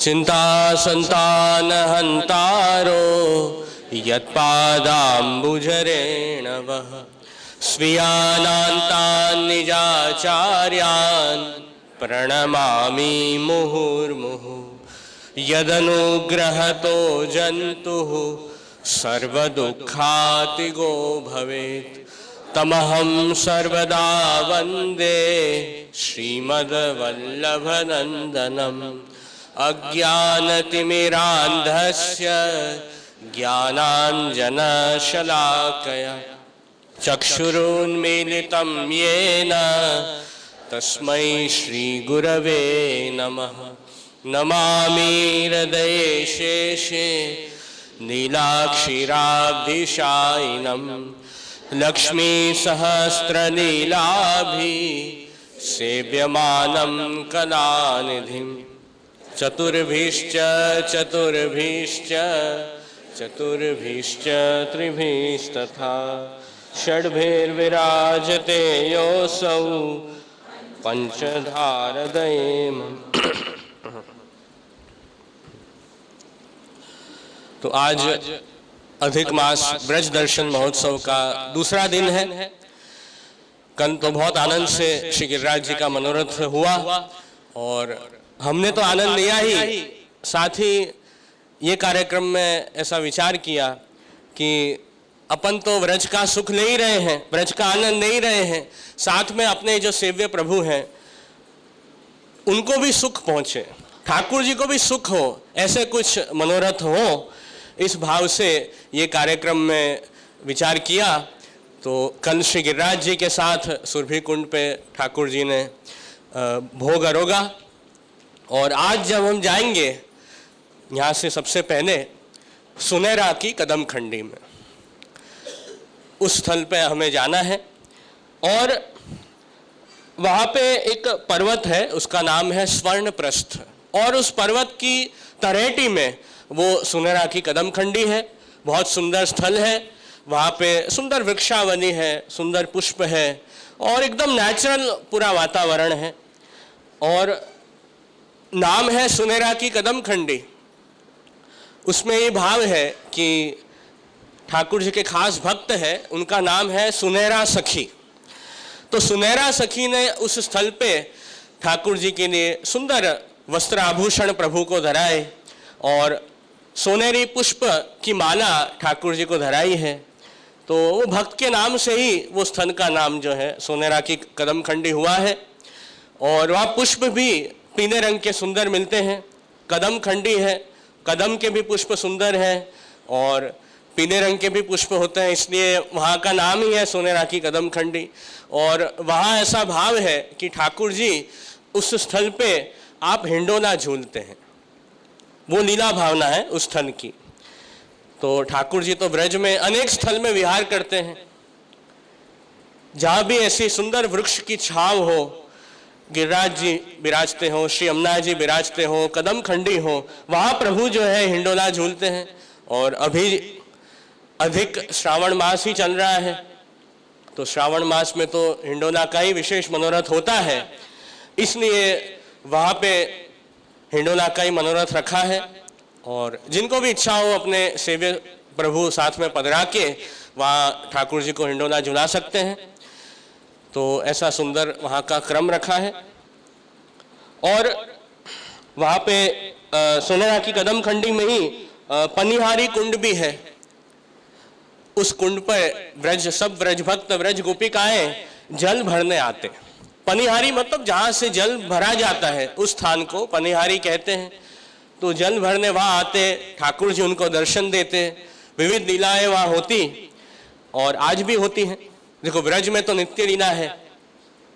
चिंता संतान हंतारो यत्पादाम्बुजरेण वः स्वीयानान्तान् निजाचार्यान् प्रणमामि मुहुर्मुहुः यदनुग्रहतो जन्तुः सर्वदुःखातिगो भवेत् तमहं सर्वदा वन्दे श्रीमद्वल्लभनन्दनम् अज्ञानतिमिरान्धस्य ज्ञानाञ्जनशलाकया चक्षुरुन्मीलितं येन तस्मै श्रीगुरवे नमः। नमामि हृदये शेषे नीलाक्षीराब्धिशायिनं लक्ष्मीसहस्रनीलाभि सेव्यमानं कलानिधिं चतुर्भिश्च चतुर्भिश्च चतुर्भिश्च त्रिभिस्तथा षड्भिर्विराजते योऽसौ पंचधारदयेम। तो आज अधिक मास ब्रज दर्शन महोत्सव का दूसरा दिन है। कल तो बहुत आनंद से श्री गिरिराज जी का मनोरथ हुआ और हमने तो आनंद लिया ही, साथ ही ये कार्यक्रम में ऐसा विचार किया कि अपन तो व्रज का सुख ले ही रहे हैं, व्रज का आनंद ले ही रहे हैं, साथ में अपने जो सेव्य प्रभु हैं उनको भी सुख पहुंचे, ठाकुर जी को भी सुख हो, ऐसे कुछ मनोरथ हो, इस भाव से ये कार्यक्रम में विचार किया। तो कल श्री गिरिराज जी के साथ सुरभि कुंड पे ठाकुर जी ने भोग अरोगा और आज जब हम जाएंगे यहाँ से सबसे पहले सुनेरा की कदम खंडी में, उस स्थल पे हमें जाना है और वहाँ पे एक पर्वत है, उसका नाम है स्वर्णप्रस्थ, और उस पर्वत की तरेटी में वो सुनेरा की कदम खंडी है। बहुत सुंदर स्थल है, वहाँ पे सुंदर वृक्षावनी है, सुंदर पुष्प है और एकदम नेचुरल पूरा वातावरण है और नाम है सुनेरा की कदम खंडी। उसमें ये भाव है कि ठाकुर जी के खास भक्त है, उनका नाम है सुनेरा सखी। तो सुनेरा सखी ने उस स्थल पे ठाकुर जी के लिए सुंदर वस्त्र आभूषण प्रभु को धराए और सोनेरी पुष्प की माला ठाकुर जी को धराई है। तो वो भक्त के नाम से ही वो स्थल का नाम जो है सुनेरा की कदम खंडी हुआ है। और वहाँ पुष्प भी पीले रंग के सुंदर मिलते हैं, कदम खंडी है, कदम के भी पुष्प सुंदर हैं और पीले रंग के भी पुष्प होते हैं, इसलिए वहाँ का नाम ही है सुनेरा की कदम खंडी। और वहाँ ऐसा भाव है कि ठाकुर जी उस स्थल पे आप हिंडोला झूलते हैं, वो लीला भावना है उस स्थल की। तो ठाकुर जी तो ब्रज में अनेक स्थल में विहार करते हैं, जहाँ भी ऐसी सुंदर वृक्ष की छाव हो, गिरिराज जी विराजते हो, श्री अमना जी विराजते हो, कदम खंडी हो, वहाँ प्रभु जो है हिंडोला झूलते हैं। और अभी अधिक श्रावण मास ही चल रहा है, तो श्रावण मास में तो हिंडोला का ही विशेष मनोरथ होता है, इसलिए वहाँ पे हिंडोला का ही मनोरथ रखा है। और जिनको भी इच्छा हो अपने सेव्य प्रभु साथ में पधरा के वहाँ ठाकुर जी को हिंडोला झुला सकते हैं। तो ऐसा सुंदर वहाँ का क्रम रखा है। और वहाँ पे सुनेरा की कदम खंडी में ही पनिहारी कुंड भी है। उस कुंड पर ब्रज सब ब्रज भक्त ब्रज गोपिकाएं जल भरने आते। पनिहारी मतलब जहाँ से जल भरा जाता है उस स्थान को पनिहारी कहते हैं। तो जल भरने वहाँ आते, ठाकुर जी उनको दर्शन देते, विविध लीलाएं वहाँ होती और आज भी होती हैं। देखो ब्रज में तो नित्य लीला है,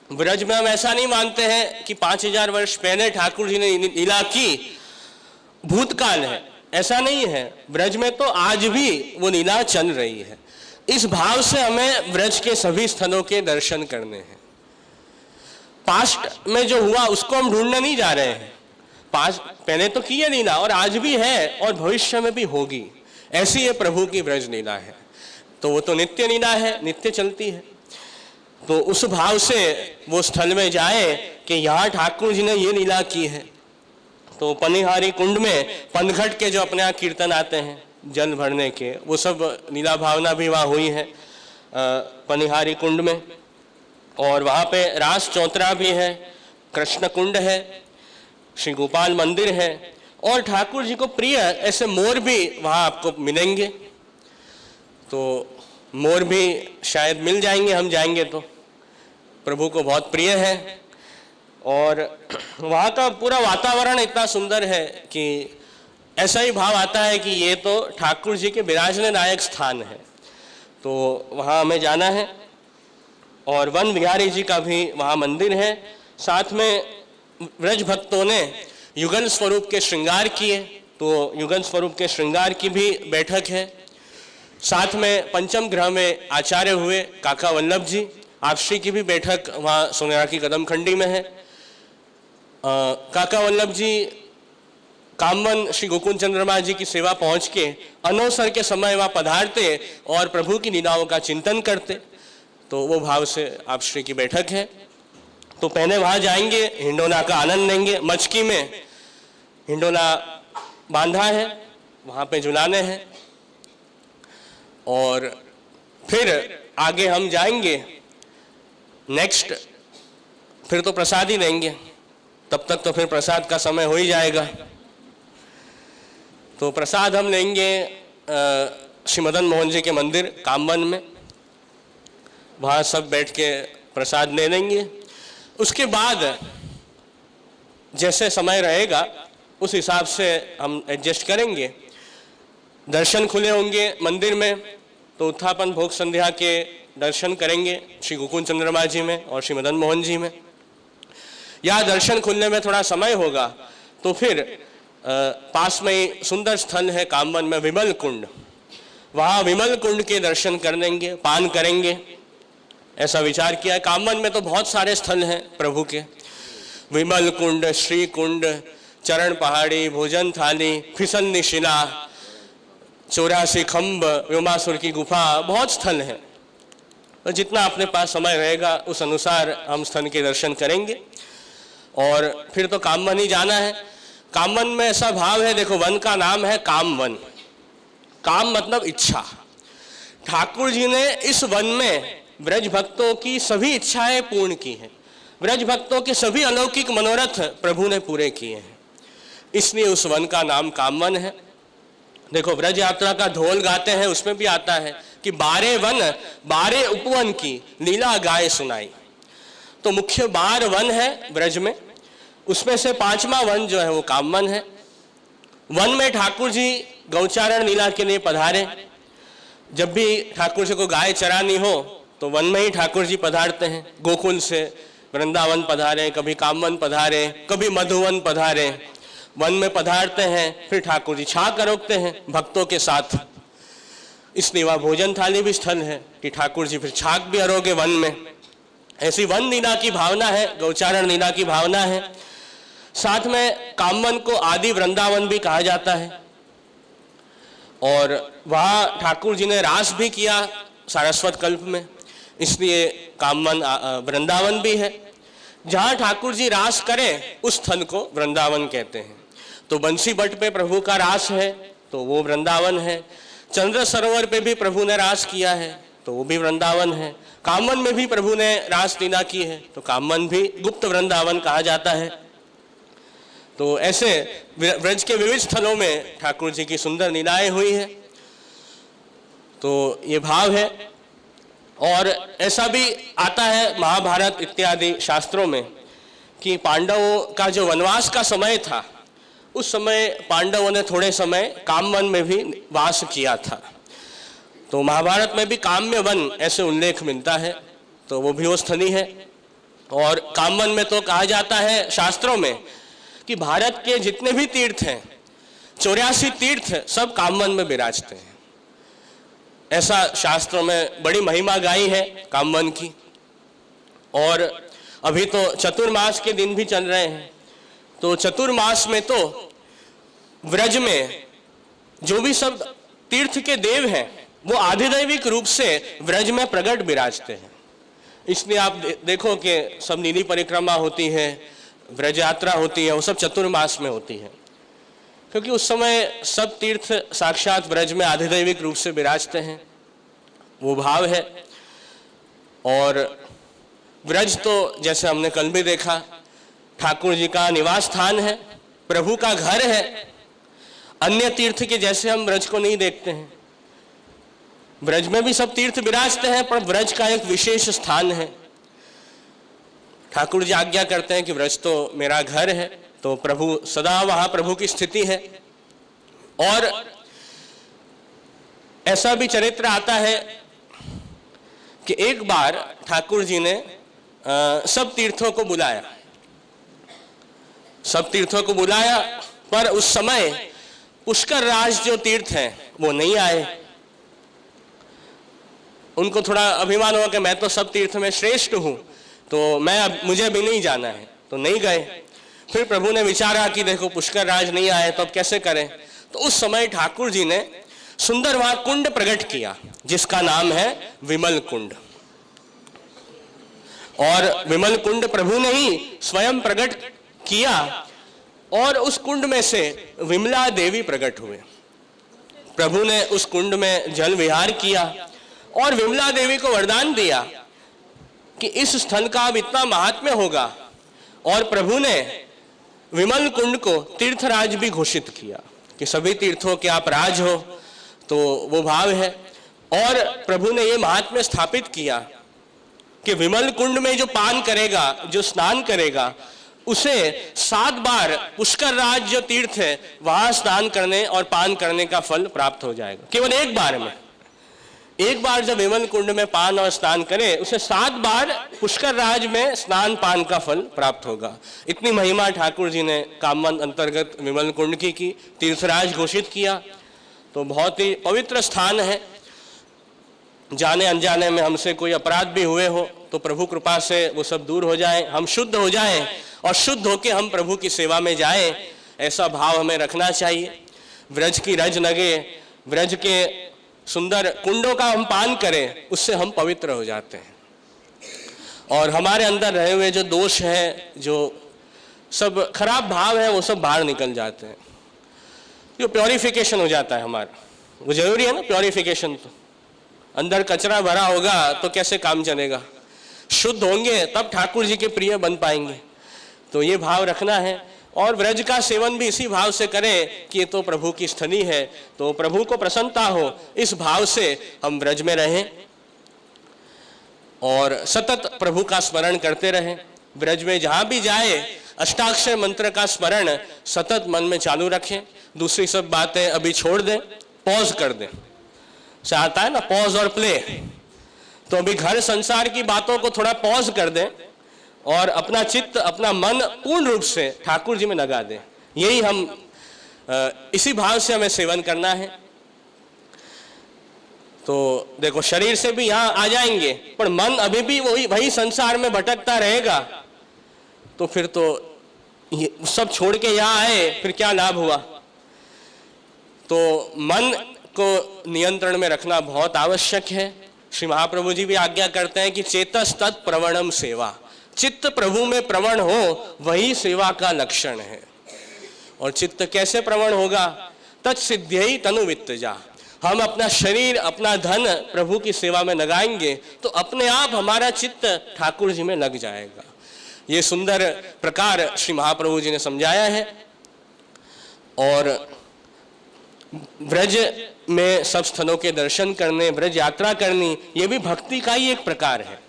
ब्रज में हम ऐसा नहीं मानते हैं कि 5000 वर्ष पहले ठाकुर जी ने लीला की, भूतकाल है, ऐसा नहीं है। ब्रज में तो आज भी वो लीला चल रही है। इस भाव से हमें ब्रज के सभी स्थलों के दर्शन करने हैं। पास्ट में जो हुआ उसको हम ढूंढने नहीं जा रहे हैं, पास्ट पहले तो की है लीला और आज भी है और भविष्य में भी होगी, ऐसी ये प्रभु की ब्रज लीला है। तो वो तो नित्य लीला है, नित्य चलती है। तो उस भाव से वो स्थल में जाए कि यहाँ ठाकुर जी ने ये लीला की है। तो पनिहारी कुंड में पनघट के जो अपने यहाँ कीर्तन आते हैं जल भरने के, वो सब लीला भावना भी वहाँ हुई है पनिहारी कुंड में। और वहाँ पे रास चौतरा भी है, कृष्ण कुंड है, श्री गोपाल मंदिर है, और ठाकुर जी को प्रिय ऐसे मोर भी वहाँ आपको मिलेंगे। तो मोर भी शायद मिल जाएंगे, हम जाएंगे तो, प्रभु को बहुत प्रिय है। और वहाँ का पूरा वातावरण इतना सुंदर है कि ऐसा ही भाव आता है कि ये तो ठाकुर जी के विराजने लायक स्थान है। तो वहाँ हमें जाना है। और वन बिहारी जी का भी वहाँ मंदिर है। साथ में व्रज भक्तों ने युगल स्वरूप के श्रृंगार किए, तो युगल स्वरूप के श्रृंगार की भी बैठक है। साथ में पंचम ग्रह में आचार्य हुए काका वल्लभ जी, आपश्री की भी बैठक वहाँ सोनेरा की कदम खंडी में है। काका वल्लभ जी कामवन श्री गोकुल चंद्रमा जी की सेवा पहुँच के अनवसर के समय वहाँ पधारते और प्रभु की लीलाओं का चिंतन करते। तो वो भाव से आपश्री की बैठक है। तो पहले वहाँ जाएंगे, हिंडोला का आनंद लेंगे। मचकी में हिंडोला बांधा है, वहाँ पे झुलाने हैं। और फिर आगे हम जाएंगे नेक्स्ट, फिर तो प्रसाद ही लेंगे, तब तक तो फिर प्रसाद का समय हो ही जाएगा। तो प्रसाद हम लेंगे श्री मदन मोहन जी के मंदिर कामवन में, वहाँ सब बैठ के प्रसाद ले लेंगे। उसके बाद जैसे समय रहेगा उस हिसाब से हम एडजस्ट करेंगे। दर्शन खुले होंगे मंदिर में, तो उत्थापन भोग संध्या के दर्शन करेंगे श्री गोकुल चंद्रमा जी में और श्री मदन मोहन जी में। या दर्शन खुलने में थोड़ा समय होगा तो फिर पास में ही सुंदर स्थल है कामवन में विमल कुंड, वहाँ विमल कुंड के दर्शन कर लेंगे, पान करेंगे, ऐसा विचार किया है। कामवन में तो बहुत सारे स्थल हैं प्रभु के, विमल कुंड, श्री कुंड, चरण पहाड़ी, भोजन थाली, फिसलनी शिला, 84 खम्भ, व्योमासुर की गुफा, बहुत स्थल हैं। तो जितना अपने पास समय रहेगा उस अनुसार हम स्थल के दर्शन करेंगे। और फिर तो कामवन ही जाना है। कामवन में ऐसा भाव है, देखो वन का नाम है कामवन, काम मतलब इच्छा। ठाकुर जी ने इस वन में ब्रज भक्तों की सभी इच्छाएं पूर्ण की हैं, ब्रज भक्तों के सभी अलौकिक मनोरथ प्रभु ने पूरे किए हैं, इसलिए उस वन का नाम कामवन है। देखो ब्रज यात्रा का ढोल गाते हैं, उसमें भी आता है कि 12 वन 12 उपवन की लीला गाय सुनाई। तो मुख्य 12 वन है ब्रज में, उसमें से 5वां वन जो है वो कामवन है। वन में ठाकुर जी गौचारण लीला के लिए पधारे। जब भी ठाकुर जी को गाय चरानी हो तो वन में ही ठाकुर जी पधारते हैं। गोकुल से वृंदावन पधारे, कभी कामवन पधारे, कभी मधुवन पधारे, वन में पधारते हैं। फिर ठाकुर जी छाक अरोगते हैं भक्तों के साथ, इसलिए वहाँ भोजन थाली भी स्थल है कि ठाकुर जी फिर छाक भी अरोगे वन में। ऐसी वन लीला की भावना है, गौचारण लीला की भावना है। साथ में कामवन को आदि वृंदावन भी कहा जाता है। और वहाँ ठाकुर जी ने रास भी किया सारस्वत कल्प में, इसलिए कामवन वृंदावन भी है। जहाँ ठाकुर जी रास करें उस स्थल को वृंदावन कहते हैं। तो बंसी बट पे प्रभु का रास है तो वो वृंदावन है। चंद्र सरोवर पे भी प्रभु ने रास किया है तो वो भी वृंदावन है। कामवन में भी प्रभु ने रास लीला की है तो कामवन भी गुप्त वृंदावन कहा जाता है। तो ऐसे ब्रज के विविध स्थलों में ठाकुर जी की सुंदर लीलाएं हुई है। तो ये भाव है। और ऐसा भी आता है महाभारत इत्यादि शास्त्रों में कि पांडवों का जो वनवास का समय था उस समय पांडवों ने थोड़े समय कामवन में भी वास किया था। तो महाभारत में भी काम्य वन ऐसे उल्लेख मिलता है, तो वो भी वो स्थली है। और कामवन में तो कहा जाता है शास्त्रों में कि भारत के जितने भी तीर्थ हैं 84 तीर्थ सब कामवन में विराजते हैं, ऐसा शास्त्रों में बड़ी महिमा गाई है कामवन की। और अभी तो चतुर्मास के दिन भी चल रहे हैं, तो चतुर्मास में तो व्रज में जो भी सब तीर्थ के देव हैं वो आधिदैविक रूप से व्रज में प्रकट विराजते हैं। इसलिए आप देखो कि सब नीली परिक्रमा होती है, ब्रज यात्रा होती है वो सब चतुर्मास में होती है, क्योंकि उस समय सब तीर्थ साक्षात ब्रज में आधिदैविक रूप से विराजते हैं, वो भाव है। और ब्रज तो जैसे हमने कल भी देखा ठाकुर जी का निवास स्थान है, प्रभु का घर है। अन्य तीर्थ के जैसे हम ब्रज को नहीं देखते हैं, ब्रज में भी सब तीर्थ विराजते हैं, पर ब्रज का एक विशेष स्थान है। ठाकुर जी आज्ञा करते हैं कि ब्रज तो मेरा घर है, तो प्रभु सदा वहां प्रभु की स्थिति है। और ऐसा भी चरित्र आता है कि एक बार ठाकुर जी ने सब तीर्थों को बुलाया, सब तीर्थों को बुलाया, पर उस समय पुष्कर राज जो तीर्थ हैं वो नहीं आए। उनको थोड़ा अभिमान हुआ कि मैं तो सब तीर्थ में श्रेष्ठ हूं, तो मुझे भी नहीं जाना है, तो नहीं गए। फिर प्रभु ने विचारा कि देखो पुष्कर राज नहीं आए तो अब कैसे करें। तो उस समय ठाकुर जी ने सुंदर वहां कुंड प्रकट किया जिसका नाम है विमल कुंड। और विमल कुंड प्रभु ने ही स्वयं प्रकट किया, और उस कुंड में से विमला देवी प्रकट हुए। प्रभु ने उस कुंड में जल विहार किया और विमला देवी को वरदान दिया कि इस स्थल का अब इतना महात्म्य होगा। और प्रभु ने विमल कुंड को तीर्थराज भी घोषित किया कि सभी तीर्थों के आप राज हो, तो वो भाव है। और प्रभु ने ये महात्म्य स्थापित किया कि विमल कुंड में जो पान करेगा, जो स्नान करेगा, उसे 7 बार पुष्कर राज जो तीर्थ है वहां स्नान करने और पान करने का फल प्राप्त हो जाएगा। केवल एक बार में, एक बार जब विमल कुंड में पान और स्नान करे उसे 7 बार पुष्कर राज में स्नान पान का फल प्राप्त होगा। इतनी महिमा ठाकुर जी ने कामवन अंतर्गत विमल कुंड की तीर्थराज घोषित किया। तो बहुत ही पवित्र स्थान है। जाने अनजाने में हमसे कोई अपराध भी हुए हो तो प्रभु कृपा से वो सब दूर हो जाए, हम शुद्ध हो जाएं और शुद्ध होके हम प्रभु की सेवा में जाएं, ऐसा भाव हमें रखना चाहिए। ब्रज की रज लगे, ब्रज के सुंदर कुंडों का हम पान करें, उससे हम पवित्र हो जाते हैं और हमारे अंदर रहे हुए जो दोष है, जो सब खराब भाव है, वो सब बाहर निकल जाते हैं। जो प्योरिफिकेशन हो जाता है हमारा, वो जरूरी है ना प्योरिफिकेशन। तो अंदर कचरा भरा होगा तो कैसे काम चलेगा? शुद्ध होंगे तब ठाकुर जी के प्रिय बन पाएंगे। तो ये भाव रखना है और ब्रज का सेवन भी इसी भाव से करें कि ये तो प्रभु की स्थली है, तो प्रभु को प्रसन्नता हो, इस भाव से हम ब्रज में रहें और सतत प्रभु का स्मरण करते रहें। ब्रज में जहां भी जाए अष्टाक्षर मंत्र का स्मरण सतत मन में चालू रखें। दूसरी सब बातें अभी छोड़ दें, पॉज कर दें। चाहता है ना पॉज और प्ले, तो अभी घर संसार की बातों को थोड़ा पॉज कर दें और अपना चित्त, अपना मन पूर्ण रूप से ठाकुर जी में लगा दें। यही हम इसी भाव से हमें सेवन करना है। तो देखो शरीर से भी यहाँ आ जाएंगे पर मन अभी भी वही संसार में भटकता रहेगा, तो फिर तो ये सब छोड़ के यहाँ आए फिर क्या लाभ हुआ। तो मन को नियंत्रण में रखना बहुत आवश्यक है। श्री महाप्रभु जी भी आज्ञा करते हैं कि चेतस तत् प्रवणम सेवा, चित्त प्रभु में प्रवण हो वही सेवा का लक्षण है। और चित्त कैसे प्रवण होगा? तत्सिद्ध्यई तनु वित्तजा, हम अपना शरीर, अपना धन प्रभु की सेवा में लगाएंगे तो अपने आप हमारा चित्त ठाकुर जी में लग जाएगा। ये सुंदर प्रकार श्री महाप्रभु जी ने समझाया है। और ब्रज में सब स्थलों के दर्शन करने, ब्रज यात्रा करनी, ये भी भक्ति का ही एक प्रकार है।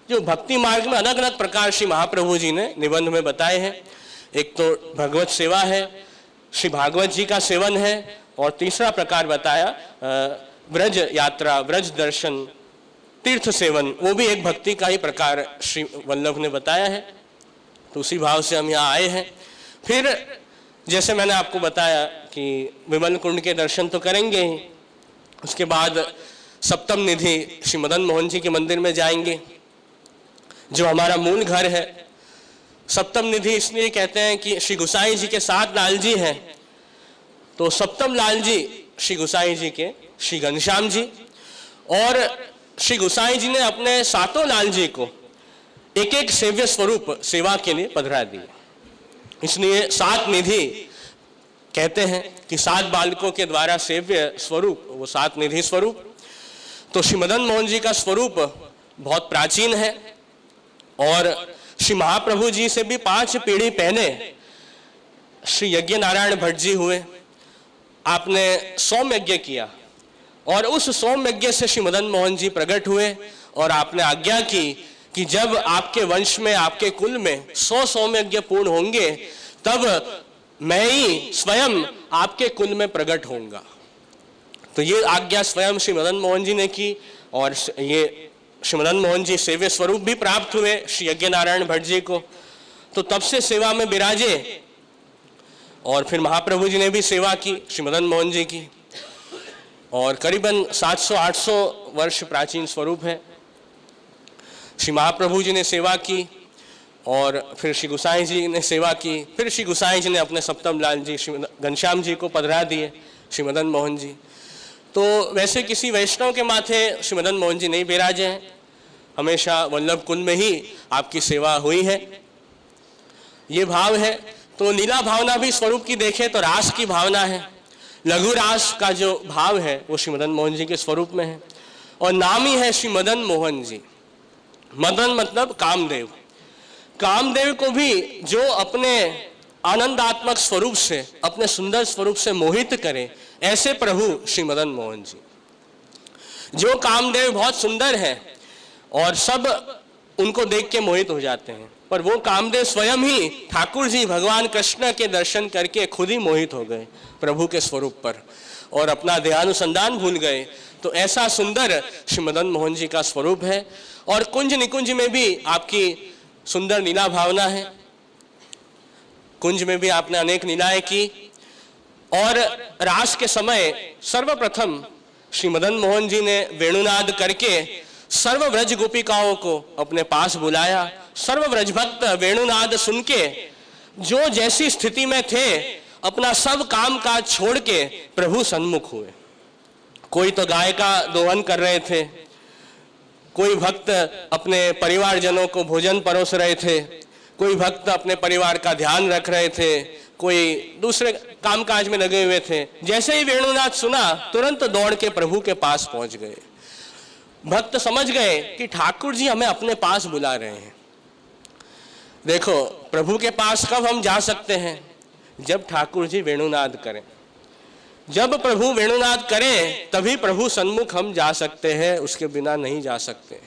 जो भक्ति मार्ग में अलग अलग प्रकार श्री महाप्रभु जी ने निबंध में बताए हैं। एक तो भगवत सेवा है, श्री भागवत जी का सेवन है, और तीसरा प्रकार बताया ब्रज यात्रा, ब्रज दर्शन, तीर्थ सेवन, वो भी एक भक्ति का ही प्रकार श्री वल्लभ ने बताया है। तो उसी भाव से हम यहाँ आए हैं। फिर जैसे मैंने आपको बताया कि विमल कुंड के दर्शन तो करेंगे ही, उसके बाद सप्तम निधि श्री मदन मोहन जी के मंदिर में जाएंगे जो हमारा मूल घर है। सप्तम निधि इसलिए कहते हैं कि श्री गुसाई जी के 7 लाल जी हैं, तो सप्तम लाल जी श्री गुसाई जी के श्री घनश्याम जी, और श्री गुसाई जी ने अपने 7 लाल जी को एक एक सेव्य स्वरूप सेवा के लिए पधरा दिए। इसलिए सात निधि कहते हैं कि सात बालकों के द्वारा सेव्य स्वरूप वो सात निधि स्वरूप। तो श्री मदन मोहन जी का स्वरूप बहुत प्राचीन है और श्री महाप्रभु जी से भी 5 पीढ़ी पहले श्री यज्ञ नारायण भट्ट जी हुए। आपने सोम यज्ञ किया और उस सोम यज्ञ से श्री मदन मोहन जी प्रकट हुए और आपने आज्ञा की कि जब आपके वंश में, आपके कुल में 100 सोम यज्ञ पूर्ण होंगे तब मैं ही स्वयं आपके कुल में प्रकट होऊंगा। तो ये आज्ञा स्वयं श्री मदन मोहन जी ने की और ये श्री मदन मोहन जी सेव्य स्वरूप भी प्राप्त हुए श्री यज्ञ नारायण भट्ट जी को। तो तब से सेवा में विराजे और फिर महाप्रभु जी ने भी सेवा की श्री मदन मोहन जी की और करीबन 700-800 वर्ष प्राचीन स्वरूप है। श्री महाप्रभु जी ने सेवा की और फिर श्री गोसाई जी ने सेवा की, फिर श्री गोसाई जी ने अपने सप्तम लाल जी श्री घनश्याम जी को पधरा दिए श्री मदन मोहन जी। तो वैसे किसी वैष्णव के माथे श्री मदन मोहन जी नहीं विराजे हैं, हमेशा वल्लभ कुल में ही आपकी सेवा हुई है, ये भाव है। तो लीला भावना भी स्वरूप की देखें तो रास की भावना है, लघु रास का जो भाव है वो श्री मदन मोहन जी के स्वरूप में है और नाम ही है श्री मदन मोहन जी। मदन मतलब कामदेव, कामदेव को भी जो अपने आनंदात्मक स्वरूप से, अपने सुंदर स्वरूप से मोहित करे, ऐसे प्रभु श्री मदन मोहन जी। जो कामदेव बहुत सुंदर है और सब उनको देख के मोहित हो जाते हैं, पर वो कामदेव स्वयं ही ठाकुर जी भगवान कृष्ण के दर्शन करके खुद ही मोहित हो गए प्रभु के स्वरूप पर और अपना ध्यानुसंधान भूल गए। तो ऐसा सुंदर श्री मदन मोहन जी का स्वरूप है और कुंज निकुंज में भी आपकी सुंदर लीला भावना है। कुंज में भी आपने अनेक लीलाएं की और रास के समय सर्वप्रथम श्री मदन मोहन जी ने वेणुनाद करके सर्व व्रज गोपिकाओं को अपने पास बुलाया। सर्व व्रज भक्त वेणुनाद सुन के जो जैसी स्थिति में थे अपना सब काम काज छोड़ के प्रभु सन्मुख हुए। कोई तो गाय का दोहन कर रहे थे, कोई भक्त अपने परिवारजनों को भोजन परोस रहे थे, कोई भक्त अपने परिवार का ध्यान रख रहे थे, कोई दूसरे कामकाज में लगे हुए थे। जैसे ही वेणुनाद सुना तुरंत दौड़ के प्रभु के पास पहुंच गए। भक्त समझ गए कि ठाकुर जी हमें अपने पास बुला रहे हैं। देखो, प्रभु के पास कब हम जा सकते हैं? जब ठाकुर जी वेणुनाद करें। जब प्रभु वेणुनाद करें तभी प्रभु सन्मुख हम जा सकते हैं, उसके बिना नहीं जा सकते।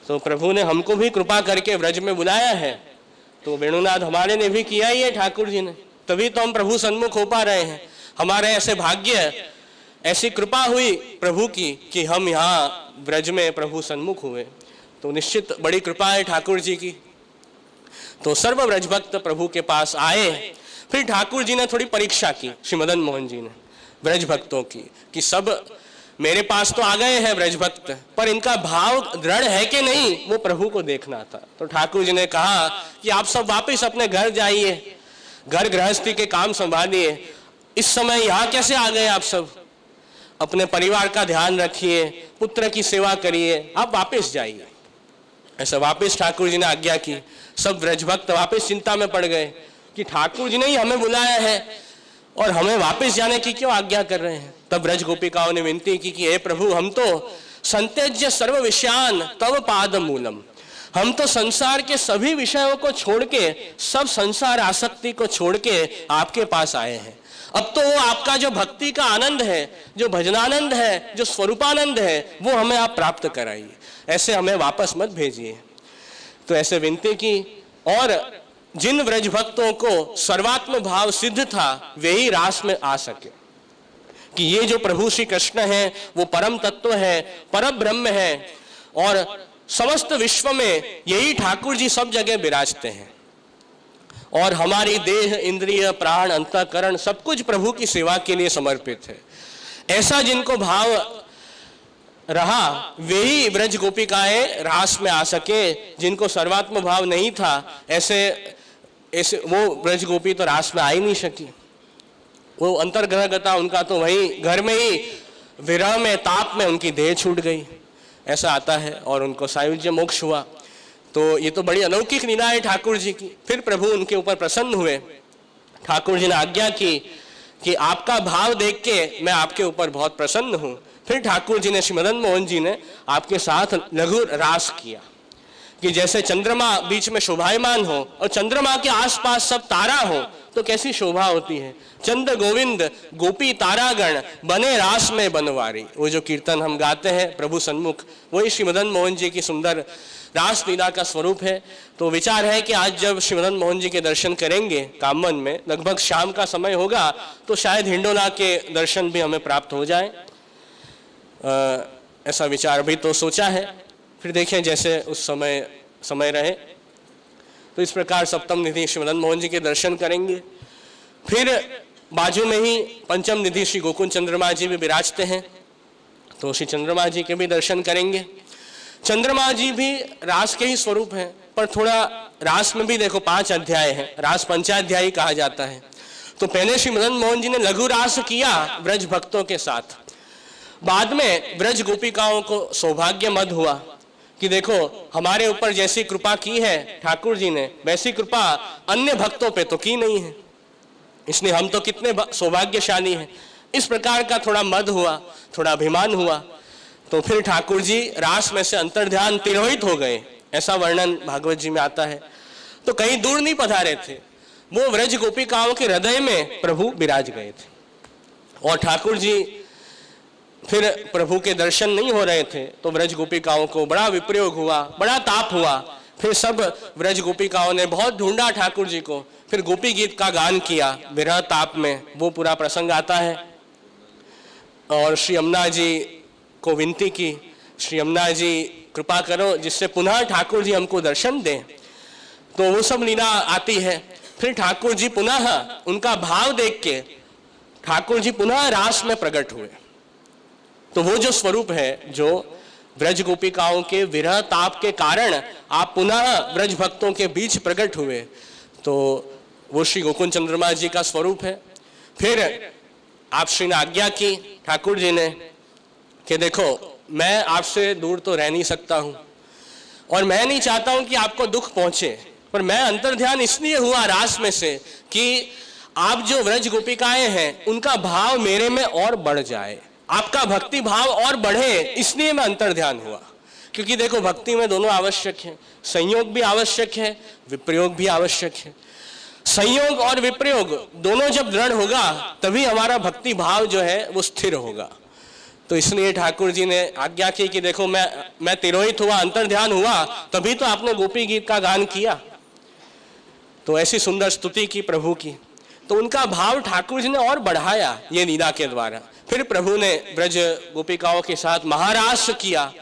तो प्रभु ने हमको भी कृपा करके व्रज में बुलाया है, तो वेणुनाद हमारे ने भी किया ही है ठाकुर जी ने, तभी तो हम प्रभु सन्मुख हो पा रहे हैं। हमारे ऐसे भाग्य, ऐसी कृपा हुई प्रभु की कि हम यहाँ व्रज में प्रभु सन्मुख हुए, तो निश्चित बड़ी कृपा है ठाकुर जी की। तो सर्व व्रज भक्त प्रभु के पास आए। फिर ठाकुर जी ने थोड़ी परीक्षा की श्री मदन मोहन जी ने व्रज भक्तों की कि सब मेरे पास तो आ गए हैं व्रज भक्त, पर इनका भाव दृढ़ है कि नहीं वो प्रभु को देखना था। तो ठाकुर जी ने कहा कि आप सब वापस अपने घर जाइए, घर गृहस्थी के काम संभालिए। इस समय यहाँ कैसे आ गए आप सब? अपने परिवार का ध्यान रखिए, पुत्र की सेवा करिए, आप वापस जाइए। ऐसा वापस ठाकुर जी ने आज्ञा की। सब व्रजभक्त वापस चिंता में पड़ गए कि ठाकुर जी ने ही हमें बुलाया है और हमें वापस जाने की क्यों आज्ञा कर रहे हैं। तब व्रज गोपिकाओं ने विनती की कि हे प्रभु, हम तो संत्यज्य सर्व विषयान तव पाद मूलम, हम तो संसार के सभी विषयों को छोड़ के, सब संसार आसक्ति को छोड़ के आपके पास आए हैं। अब तो वो आपका जो भक्ति का आनंद है, जो भजनानंद है, जो स्वरूपानंद है, वो हमें आप प्राप्त कराइए, ऐसे हमें वापस मत भेजिए। तो ऐसे विनती की और जिन व्रज भक्तों को सर्वात्म भाव सिद्ध था वे ही रास में आ सके कि ये जो प्रभु श्री कृष्ण है वो परम तत्व है, परम ब्रह्म है और समस्त विश्व में यही ठाकुर जी सब जगह विराजते हैं और हमारी देह, इंद्रिय, प्राण, अंतःकरण सब कुछ प्रभु की सेवा के लिए समर्पित है। ऐसा जिनको भाव रहा वे ही व्रज गोपिकाएं रास में आ सके। जिनको सर्वात्म भाव नहीं था ऐसे वो व्रज गोपी तो रास में आ ही नहीं सकी। वो अंतर्ग्रहगता उनका तो वही घर में ही विरह में, ताप में उनकी देह छूट गई, ऐसा आता है और उनको सायुज्य मोक्ष हुआ। तो ये तो बड़ी अलौकिक लीला है ठाकुर जी की। फिर प्रभु उनके ऊपर प्रसन्न हुए, ठाकुर जी ने आज्ञा की कि आपका भाव देख के मैं आपके ऊपर बहुत प्रसन्न हूं। फिर ठाकुर जी ने, श्री मदन मोहन जी ने आपके साथ लघु रास किया कि जैसे चंद्रमा बीच में शोभायमान हो और चंद्रमा के आसपास सब तारा हो तो कैसी शोभा होती है। चंद गोविंद गोपी तारागण बने रास में बनवारी, वो जो कीर्तन हम गाते हैं प्रभु सन्मुख, वही श्री मदन मोहन जी की सुंदर रास लीला का स्वरूप है। तो विचार है कि आज जब श्री मदन मोहन जी के दर्शन करेंगे कामवन में, लगभग शाम का समय होगा, तो शायद हिंडोला के दर्शन भी हमें प्राप्त हो जाए, ऐसा विचार भी तो सोचा है। फिर देखें जैसे उस समय रहे। तो इस प्रकार सप्तम निधि श्री मदन मोहन जी के दर्शन करेंगे। फिर बाजू में ही पंचम निधि श्री गोकुल चंद्रमा जी भी विराजते हैं, तो श्री चंद्रमा जी के भी दर्शन करेंगे। चंद्रमा जी भी रास के ही स्वरूप हैं, पर थोड़ा रास में भी देखो 5 अध्याय हैं, रास पंचाध्यायी कहा जाता है। तो पहले श्री मदन मोहन जी ने लघु रास किया ब्रज भक्तों के साथ, बाद में ब्रज गोपिकाओं को सौभाग्य मद हुआ कि देखो हमारे ऊपर जैसी कृपा की है ठाकुर जी ने, वैसी कृपा अन्य भक्तों पे तो की नहीं है, इसलिए हम तो कितने सौभाग्यशाली हैं। इस प्रकार का थोड़ा मद हुआ, थोड़ा अभिमान हुआ। तो फिर ठाकुर जी रास में से अंतर्ध्यान तिरोहित हो गए, ऐसा वर्णन भागवत जी में आता है। तो कहीं दूर नहीं पधारे थे, वो व्रज गोपिकाओं के हृदय में प्रभु विराज गए थे। और ठाकुर जी फिर प्रभु के दर्शन नहीं हो रहे थे, तो व्रज गोपिकाओं को बड़ा विप्रयोग हुआ, बड़ा ताप हुआ। फिर सब व्रज गोपिकाओं ने बहुत ढूंढा ठाकुर जी को, फिर गोपी गीत का गान किया विरह ताप में, वो पूरा प्रसंग आता है। और श्री यमुना जी को विनती की, श्री यमुना जी कृपा करो जिससे पुनः ठाकुर जी हमको दर्शन दें, तो वो सब लीला आती है। फिर ठाकुर जी पुनः उनका भाव देख के ठाकुर जी पुनः रास में प्रकट हुए। तो वो जो स्वरूप है, जो ब्रज गोपिकाओं के विरह ताप के कारण आप पुनः ब्रज भक्तों के बीच प्रकट हुए, तो वो श्री गोकुल चंद्रमा जी का स्वरूप है। फिर आप श्री ने आज्ञा की ठाकुर जी ने कि देखो मैं आपसे दूर तो रह नहीं सकता हूं और मैं नहीं चाहता हूं कि आपको दुख पहुंचे, पर मैं अंतर्ध्यान इसलिए हुआ रास में से कि आप जो व्रज गोपिकाएं हैं उनका भाव मेरे में और बढ़ जाए, आपका भक्ति भाव और बढ़े, इसलिए मैं अंतर्ध्यान हुआ। क्योंकि देखो भक्ति में दोनों आवश्यक है, संयोग भी आवश्यक है, विप्रयोग भी आवश्यक है। संयोग और विप्रयोग दोनों जब दृढ़ होगा तभी हमारा भक्ति भाव जो है वो स्थिर होगा। तो इसलिए ठाकुर जी ने आज्ञा की कि देखो मैं तिरोहित हुआ, अंतर्ध्यान हुआ, तभी तो आपने गोपी गीत का गान किया। तो ऐसी सुंदर स्तुति की प्रभु की, तो उनका भाव ठाकुर जी ने और बढ़ाया ये लीला के द्वारा। फिर प्रभु ने ब्रज गोपिकाओं के साथ महारास किया,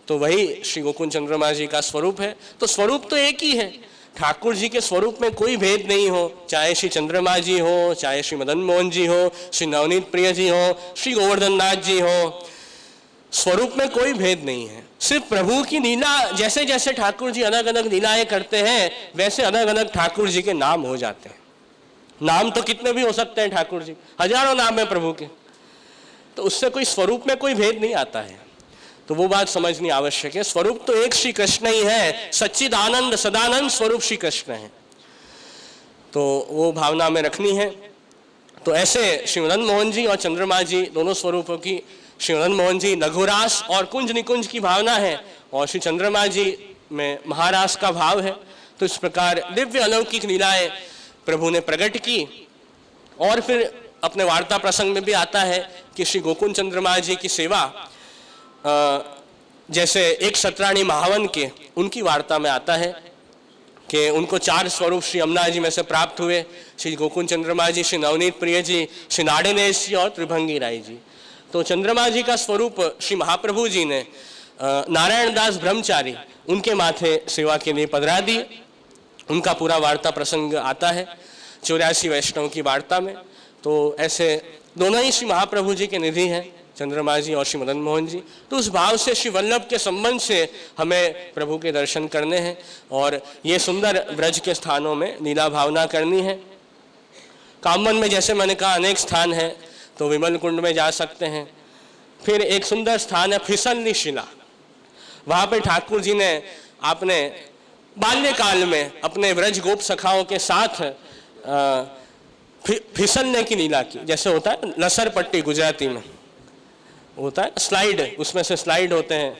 तो वही श्री गोकुल चंद्रमा जी का स्वरूप है। तो स्वरूप तो एक ही है, ठाकुर जी के स्वरूप में कोई भेद नहीं हो, चाहे श्री चंद्रमा जी हो, चाहे श्री मदन मोहन जी हो, श्री नवनीत प्रिय जी हो, श्री गोवर्धन नाथ जी हो, स्वरूप में कोई भेद नहीं है। सिर्फ प्रभु की लीला, जैसे जैसे ठाकुर जी अलग अलग लीलाएं करते हैं वैसे अलग अलग ठाकुर जी के नाम हो जाते हैं। नाम तो कितने भी हो सकते हैं ठाकुर जी, हजारों नाम है प्रभु के, तो उससे कोई स्वरूप में कोई भेद नहीं आता है। तो वो बात समझनी आवश्यक है। स्वरूप तो एक श्री कृष्ण ही है, सच्चिद आनंद सदानंद स्वरूप श्री कृष्ण है, तो वो भावना में रखनी है। तो ऐसे श्री मदन मोहन जी और चंद्रमा जी दोनों स्वरूपों की, श्री मदन मोहन जी लघुरास और कुंज निकुंज की भावना है, और श्री चंद्रमा जी में महारास का भाव है। तो इस प्रकार दिव्य अलौकिक लीलाएं प्रभु ने प्रकट की। और फिर अपने वार्ता प्रसंग में भी आता है कि श्री गोकुल चंद्रमा जी की सेवा, जैसे एक सत्राणी महावन के उनकी वार्ता में आता है कि उनको 4 स्वरूप श्री यमुना जी में से प्राप्त हुए, श्री गोकुल चंद्रमा जी, श्री नवनीत प्रिय जी, श्री नाड़िनेश जी और त्रिभंगी राय जी। तो चंद्रमा जी का स्वरूप श्री महाप्रभु जी ने नारायण दास ब्रह्मचारी उनके माथे सेवा के लिए पधरा दी। उनका पूरा वार्ता प्रसंग आता है 84 वैष्णव की वार्ता में। तो ऐसे दोनों ही श्री महाप्रभु जी के निधि हैं, चंद्रमा जी और श्री मदन मोहन जी। तो उस भाव से श्री वल्लभ के संबंध से हमें प्रभु के दर्शन करने हैं और ये सुंदर ब्रज के स्थानों में लीला भावना करनी है। कामवन में जैसे मैंने कहा अनेक स्थान हैं, तो विमल कुंड में जा सकते हैं। फिर एक सुंदर स्थान है फिसलनी शिला, वहाँ पे ठाकुर जी ने आपने बाल्यकाल में अपने व्रज गोप सखाओं के साथ फिसलने की लीला की। जैसे होता है लसर पट्टी गुजराती में होता है स्लाइड, उसमें से स्लाइड होते हैं,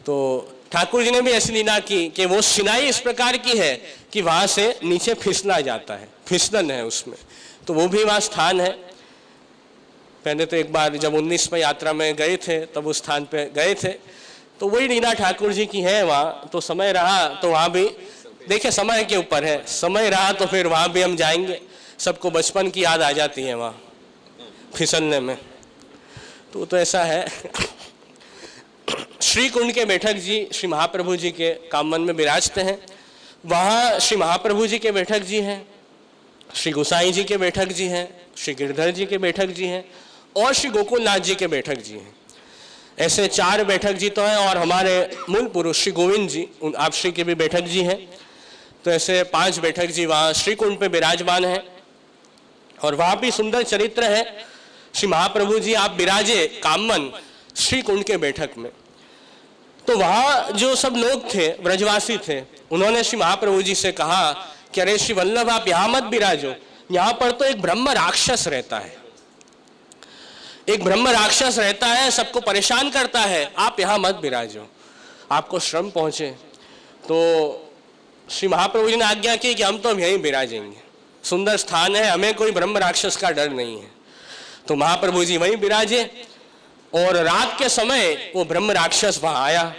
तो ठाकुर जी ने भी ऐसी लीला की कि वो सिनाई इस प्रकार की है कि वहां से नीचे फिसला जाता है, फिसलन है उसमें, तो वो भी वहाँ स्थान है। पहले तो एक बार जब 19वें यात्रा में गए थे तब उस स्थान पे गए थे, तो वही लीला ठाकुर जी की है वहाँ। तो समय रहा तो वहाँ भी देखिए, समय के ऊपर है, समय रहा तो फिर वहाँ भी हम जाएंगे। सबको बचपन की याद आ जाती है वहाँ फिसलने में, तो ऐसा है। श्री कुंड के बैठक जी श्री महाप्रभु जी के कामन में विराजते हैं। वहाँ श्री महाप्रभु जी के बैठक जी हैं, श्री गोसाई जी के बैठक जी हैं, श्री गिरधर जी के बैठक जी हैं और श्री गोकुलनाथ जी के बैठक जी हैं। ऐसे 4 बैठक जी तो हैं और हमारे मूल पुरुष श्री गोविंद जी आप श्री के भी बैठक जी हैं। तो ऐसे 5 बैठक जी वहाँ श्री कुंड पे विराजमान हैं और वहाँ भी सुंदर चरित्र है। श्री महाप्रभु जी आप विराजे कामन श्री कुंड के बैठक में, तो वहाँ जो सब लोग थे ब्रजवासी थे, उन्होंने श्री महाप्रभु जी से कहा कि अरे श्री वल्लभ आप यहाँ मत विराजो, यहाँ पर तो एक ब्रह्म राक्षस रहता है, एक ब्रह्म राक्षस रहता है, सबको परेशान करता है, आप यहाँ मत विराजो, आपको श्रम पहुंचे। तो श्री महाप्रभु जी ने आज्ञा की कि हम तो यहीं विराजेंगे, सुंदर स्थान है, हमें कोई ब्रह्म राक्षस का डर नहीं है। तो महाप्रभु जी वहीं विराजे और रात के समय वो ब्रह्म राक्षस वहां आया।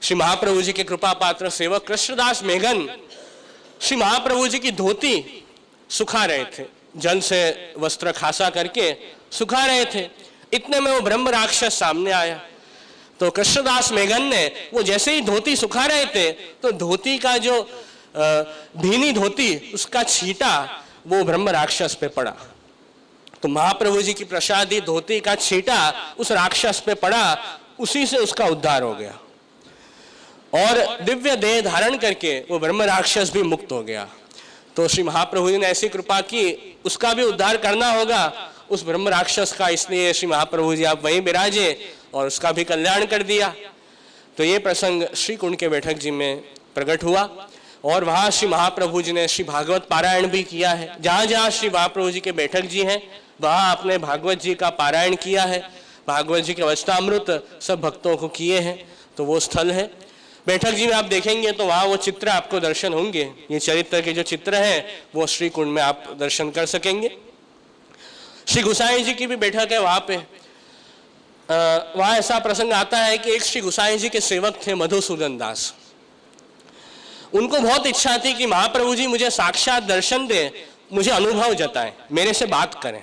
श्री महाप्रभु जी के कृपा पात्र सेवक कृष्णदास मेघन श्री महाप्रभु जी की धोती सुखा रहे थे, जल से वस्त्र खासा करके सुखा रहे थे। इतने में वो ब्रह्म राक्षस सामने आया। तो कृष्णदास मेघन ने वो जैसे ही धोती सुखा रहे थे तो धोती का जो भीनी धोती उसका छींटा वो ब्रह्म राक्षस पे पड़ा। तो महाप्रभु जी की प्रसादी धोती का छींटा उस राक्षस पे पड़ा, उसी से उसका उद्धार हो गया और दिव्य देह धारण करके वो ब्रह्म राक्षस भी मुक्त हो गया। तो श्री महाप्रभु जी ने ऐसी कृपा की, उसका भी उद्धार करना होगा उस ब्रह्म राक्षस का, इसलिए श्री महाप्रभु जी आप वहीं विराजे और उसका भी कल्याण कर दिया। तो ये प्रसंग श्री कुंड के बैठक जी में प्रकट हुआ और वहाँ श्री महाप्रभु जी ने श्री भागवत पारायण भी किया है। जहाँ जहाँ श्री महाप्रभु जी के बैठक जी हैं वहाँ आपने भागवत जी का पारायण किया है, भागवत जी के वचनामृत सब भक्तों को किए हैं। तो वो स्थल है बैठक जी में, आप देखेंगे तो वहाँ वो चित्र आपको दर्शन होंगे। ये चरित्र के जो चित्र हैं वो श्री कुंड में आप दर्शन कर सकेंगे। श्री गोसाई जी की भी बैठक है वहाँ पे। वहाँ ऐसा प्रसंग आता है कि एक श्री गोसाई जी के सेवक थे मधुसूदन दास। उनको बहुत इच्छा थी कि महाप्रभु जी मुझे साक्षात दर्शन दें, मुझे अनुभव जताएं, मेरे से बात करें।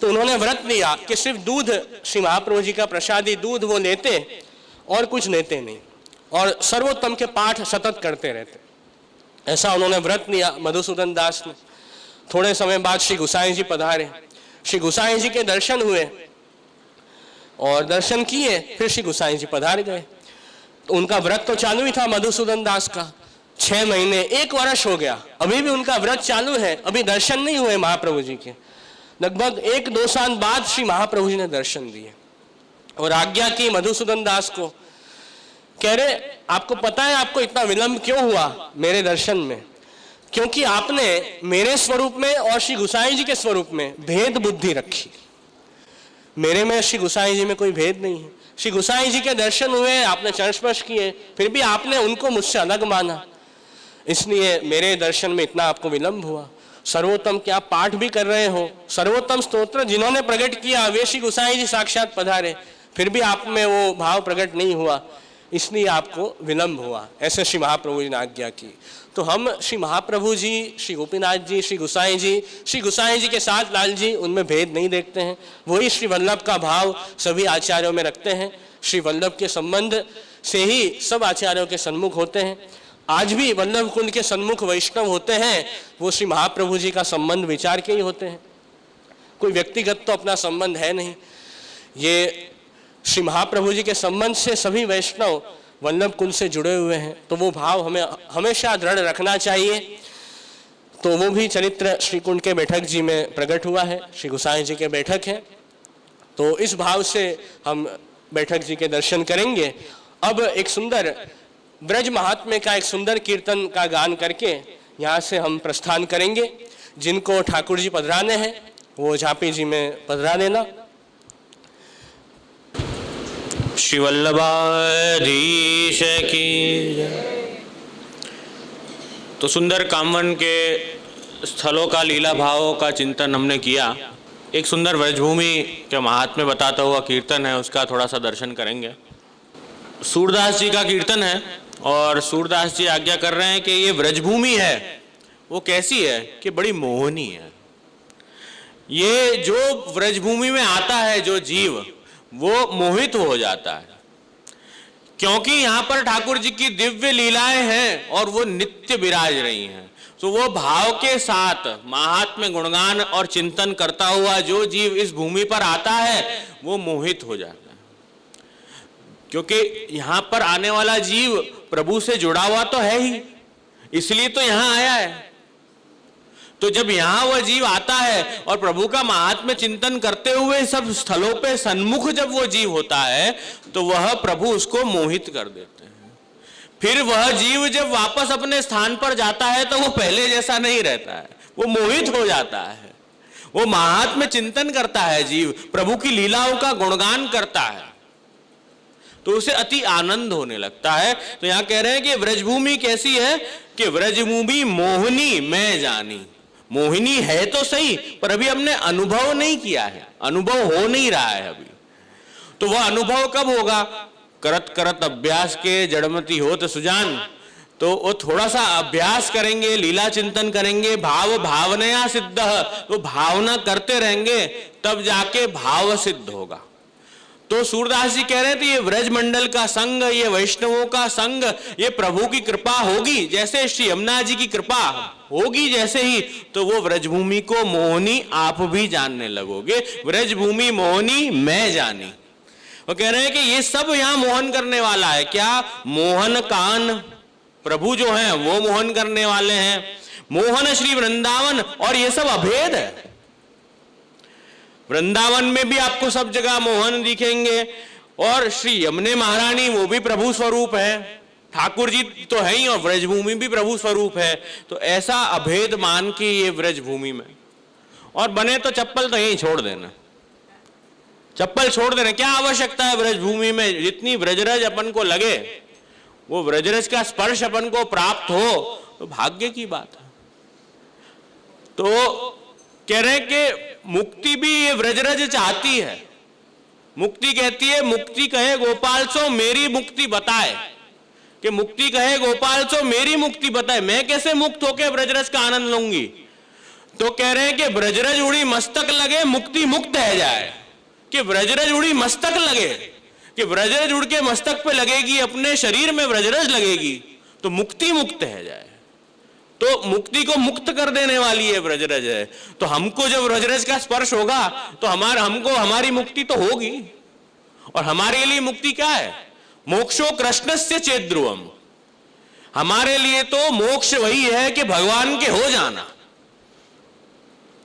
तो उन्होंने व्रत लिया कि सिर्फ दूध, श्री महाप्रभु जी का प्रसादी दूध वो लेते और कुछ लेते नहीं और सर्वोत्तम के पाठ सतत करते रहते। ऐसा उन्होंने व्रत लिया मधुसूदन दास ने। थोड़े समय बाद श्री गोसाई जी पधारे, श्री गोसाई जी के दर्शन हुए और दर्शन किए, फिर श्री गोसाई जी पधार गए। तो उनका व्रत तो चालू ही था मधुसूदन दास का, 6 महीने 1 वर्ष हो गया, अभी भी उनका व्रत चालू है, अभी दर्शन नहीं हुए महाप्रभु जी के। लगभग 1-2 साल बाद श्री महाप्रभु जी ने दर्शन दिए और आज्ञा की मधुसूदन दास को, कह रहे आपको पता है आपको इतना विलंब क्यों हुआ मेरे दर्शन में? क्योंकि आपने मेरे स्वरूप में और श्री गोसाई जी के स्वरूप में भेद बुद्धि रखी। मेरे में श्री गोसाई जी में कोई भेद नहीं है। श्री गोसाई जी के दर्शन हुए, आपने चरण स्पर्श किए, फिर भी आपने उनको मुझसे अलग माना, इसलिए मेरे दर्शन में इतना आपको विलंब हुआ। सर्वोत्तम के आप पाठ भी कर रहे हो, सर्वोत्तम स्तोत्र जिन्होंने प्रकट किया वे श्री गोसाई जी साक्षात पधारे, फिर भी आप में वो भाव प्रकट नहीं हुआ, इसलिए आपको विलंब हुआ। ऐसे श्री महाप्रभु जी ने आज्ञा की। तो हम श्री महाप्रभु जी, श्री गोपीनाथ जी, श्री गोसाई जी के साथ लाल जी, उनमें भेद नहीं देखते हैं। वही श्री वल्लभ का भाव सभी आचार्यों में रखते हैं। श्री वल्लभ के संबंध से ही सब आचार्यों के सन्मुख होते हैं। आज भी वल्लभ कुंड के सन्मुख वैष्णव होते हैं, वो श्री महाप्रभु जी का संबंध विचार के ही होते हैं। कोई व्यक्तिगत तो अपना संबंध है नहीं, ये श्री महाप्रभु जी के संबंध से सभी वैष्णव वल्लभ कुल से जुड़े हुए हैं। तो वो भाव हमें हमेशा दृढ़ रखना चाहिए। तो वो भी चरित्र श्री कुंड के बैठक जी में प्रकट हुआ है, श्री गोसाई जी के बैठक है। तो इस भाव से हम बैठक जी के दर्शन करेंगे। अब एक सुंदर ब्रज महात्म्य का एक सुंदर कीर्तन का गान करके यहाँ से हम प्रस्थान करेंगे। जिनको ठाकुर जी पधराने हैं वो झांपी जी में पधरा देना। श्री वल्लभाधीश की जय। तो सुंदर कामवन के स्थलों का, लीला भावों का चिंतन हमने किया। एक सुंदर व्रजभूमि के महात्म्य बताता हुआ कीर्तन है, उसका थोड़ा सा दर्शन करेंगे। सूरदास जी का कीर्तन है और सूरदास जी आज्ञा कर रहे हैं कि ये व्रजभूमि है वो कैसी है कि बड़ी मोहनी है। ये जो व्रजभूमि में आता है जो जीव, वो मोहित हो जाता है, क्योंकि यहाँ पर ठाकुर जी की दिव्य लीलाएं हैं और वो नित्य विराज रही हैं। तो वो भाव के साथ महात्म्य गुणगान और चिंतन करता हुआ जो जीव इस भूमि पर आता है वो मोहित हो जाता है, क्योंकि यहाँ पर आने वाला जीव प्रभु से जुड़ा हुआ तो है ही, इसलिए तो यहाँ आया है। तो जब यहाँ वह जीव आता है और प्रभु का महात्म्य चिंतन करते हुए सब स्थलों पे सन्मुख जब वो जीव होता है तो वह प्रभु उसको मोहित कर देते हैं। फिर वह जीव जब वापस अपने स्थान पर जाता है तो वो पहले जैसा नहीं रहता है, वो मोहित हो जाता है। वो महात्म्य चिंतन करता है जीव, प्रभु की लीलाओं का गुणगान करता है, तो उसे अति आनंद होने लगता है। तो यहाँ कह रहे हैं कि व्रजभूमि कैसी है कि व्रजभूमि मोहिनी मैं जानी। मोहिनी है तो सही, पर अभी हमने अनुभव नहीं किया है, अनुभव हो नहीं रहा है अभी। तो वह अनुभव कब होगा? करत करत अभ्यास के जड़मती होत सुजान। तो वो थोड़ा सा अभ्यास करेंगे, लीला चिंतन करेंगे, भाव भावनया सिद्ध, तो भावना करते रहेंगे तब जाके भाव सिद्ध होगा। तो सूरदास जी कह रहे थे ये व्रज मंडल का संग, ये वैष्णवों का संग, ये प्रभु की कृपा होगी, जैसे श्री यमुना जी की कृपा होगी जैसे ही, तो वो व्रजभूमि को मोहनी आप भी जानने लगोगे। व्रजभूमि मोहनी मैं जानी। वो कह रहे हैं कि ये सब यहाँ मोहन करने वाला है। क्या? मोहन कान प्रभु जो हैं वो मोहन करने वाले हैं, मोहन श्री वृंदावन, और ये सब अभेद है। वृंदावन में भी आपको सब जगह मोहन दिखेंगे, और श्री यमुने महारानी वो भी प्रभु स्वरूप है, ठाकुर जी तो है ही, और व्रजभूमि भी प्रभु स्वरूप है। तो ऐसा अभेद मान के ये व्रजभूमि में, और बने तो चप्पल तो यहीं छोड़ देना, चप्पल छोड़ देना। क्या आवश्यकता है व्रजभूमि में? जितनी व्रजरज अपन को लगे, वो व्रजरज का स्पर्श अपन को प्राप्त हो तो भाग्य की बात है। तो कह रहे हैं कि मुक्ति भी ये व्रजरज चाहती है। मुक्ति कहती है, मुक्ति कहे गोपाल सो मेरी मुक्ति बताए, कि मुक्ति कहे गोपाल सो मेरी मुक्ति बताए, मैं कैसे मुक्त होकर ब्रजरज का आनंद लूंगी। तो कह रहे हैं कि ब्रजरज उड़ी मस्तक लगे मुक्ति मुक्त है जाए, कि ब्रजरज उड़ी मस्तक लगे, कि ब्रजरज उड़ के मस्तक पे लगेगी, अपने शरीर में ब्रजरज लगेगी तो मुक्ति मुक्त है जाए। तो मुक्ति को मुक्त कर देने वाली है ब्रजरज है। तो हमको जब ब्रजरज का स्पर्श होगा तो हमको हमारी मुक्ति तो होगी। और हमारे लिए मुक्ति क्या है? मोक्षो कृष्णस्य चेत् ध्रुवम्। हमारे लिए तो मोक्ष वही है कि भगवान के हो जाना।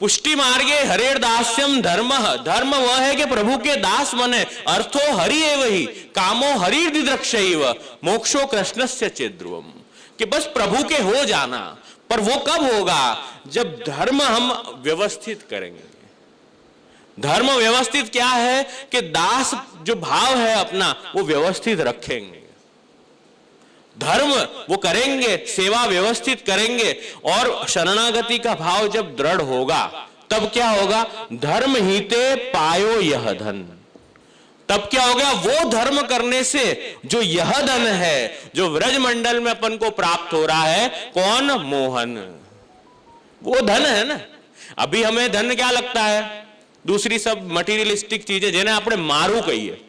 पुष्टि मार्गे हरेर दास्यम धर्म, धर्म वह है कि प्रभु के दास बने। अर्थो हरि एव ही कामो हरि दिद्रक्षैव मोक्षो कृष्णस्य चेत् ध्रुवम्, कि बस प्रभु के हो जाना। पर वो कब होगा? जब धर्म हम व्यवस्थित करेंगे। धर्म व्यवस्थित क्या है कि दास जो भाव है अपना वो व्यवस्थित रखेंगे, धर्म वो करेंगे, सेवा व्यवस्थित करेंगे, और शरणागति का भाव जब दृढ़ होगा तब क्या होगा? धर्म हीते पायो यह धन। तब क्या हो गया? वो धर्म करने से जो यह धन है, जो व्रज मंडल में अपन को प्राप्त हो रहा है, कौन? मोहन। वो धन है ना। अभी हमें धन क्या लगता है? दूसरी सब मटीरियलिस्टिक चीजें, जिन्हें अपने मारू कहिए,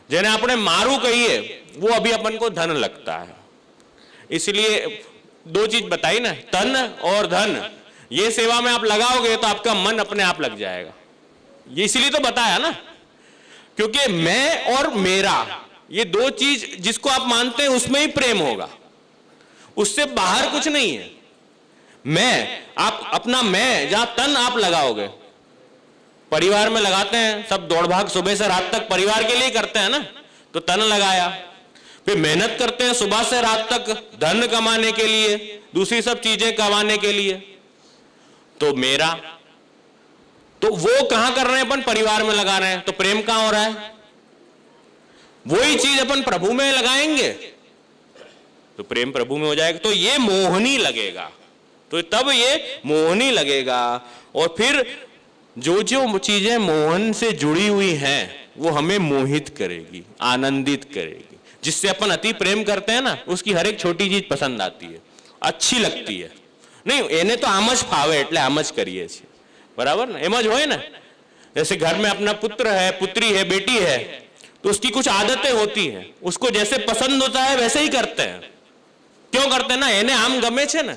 जिन्हें अपने मारू कहिए, वो अभी अपन को धन लगता है। इसलिए दो चीज बताई ना, तन और धन। ये सेवा में आप लगाओगे तो आपका मन अपने आप लग जाएगा। ये इसलिए तो बताया ना, क्योंकि मैं और मेरा, ये दो चीज जिसको आप मानते हैं उसमें ही प्रेम होगा, उससे बाहर कुछ नहीं है। मैं, आप अपना मैं, जहां तन आप लगाओगे, परिवार में लगाते हैं सब, दौड़ भाग सुबह से रात तक परिवार के लिए करते हैं ना, तो तन लगाया। फिर मेहनत करते हैं सुबह से रात तक धन कमाने के लिए, दूसरी सब चीजें कमाने के लिए। तो मेरा तो वो कहां कर रहे हैं? अपन परिवार में लगा रहे हैं, तो प्रेम कहां हो रहा है? वही चीज अपन प्रभु में लगाएंगे तो प्रेम प्रभु में हो जाएगा, तो ये मोहनी लगेगा। तो तब ये मोहनी लगेगा। और फिर जो जो चीजें मोहन से जुड़ी हुई हैं वो हमें मोहित करेगी, आनंदित करेगी। जिससे अपन अति प्रेम करते हैं ना, उसकी हर एक छोटी चीज पसंद आती है, अच्छी लगती है। नहीं एने तो आम ज फावे એટલે આમ જ કરીએ છીએ, बराबर ना? एम ज होय ना। जैसे घर में अपना पुत्र है, पुत्री है, बेटी है, तो उसकी कुछ आदतें होती हैं, उसको जैसे पसंद होता है वैसे ही करते हैं। क्यों करते हैं ना? एने आम गमे छे ना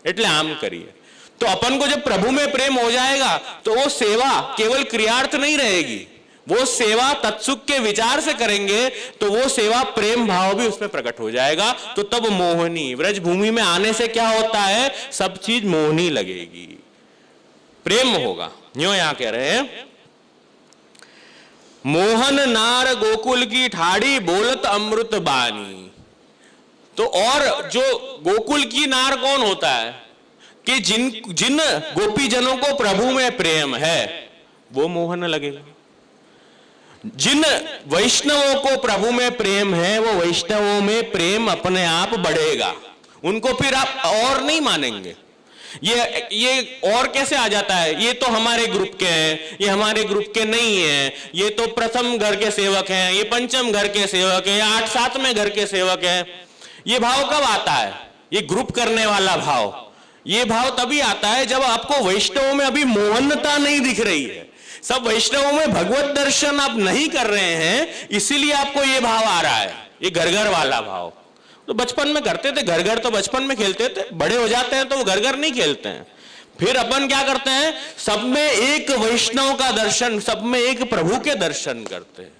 એટલે आम करिए। तो अपन को जब प्रभु में प्रेम हो जाएगा तो वो सेवा केवल क्रियार्थ नहीं रहेगी, वो सेवा तत्सुख के विचार से करेंगे तो वो सेवा प्रेम भाव भी उसमें प्रकट हो जाएगा। तो तब मोहनी व्रज भूमि में आने से क्या होता है? सब चीज मोहनी लगेगी, प्रेम होगा। यूं यहां कह रहे हैं, मोहन नार गोकुल की ठाड़ी बोलत अमृत बानी। तो और जो गोकुल की नार कौन होता है? कि जिन गोपी जनों को प्रभु में प्रेम है वो मोहन लगेगा। जिन वैष्णवों को प्रभु में प्रेम है वो वैष्णवों में प्रेम अपने आप बढ़ेगा, उनको फिर आप और नहीं मानेंगे। ये और कैसे आ जाता है? ये तो हमारे ग्रुप के हैं, ये हमारे ग्रुप के नहीं हैं, ये तो प्रथम घर के सेवक हैं, ये पंचम घर के सेवक हैं, 8-7वें घर के सेवक हैं। ये भाव कब आता है? ये ग्रुप करने वाला भाव। ये भाव तभी आता है जब आपको वैष्णवों में अभी मोहनता नहीं दिख रही है, सब वैष्णवों में भगवत दर्शन आप नहीं कर रहे हैं, इसीलिए आपको ये भाव आ रहा है, ये घर घर वाला भाव। तो बचपन में करते थे घर घर, तो बचपन में खेलते थे, बड़े हो जाते हैं तो वो घर घर नहीं खेलते हैं। फिर अपन क्या करते हैं? सब में एक वैष्णव का दर्शन, सब में एक प्रभु के दर्शन करते हैं,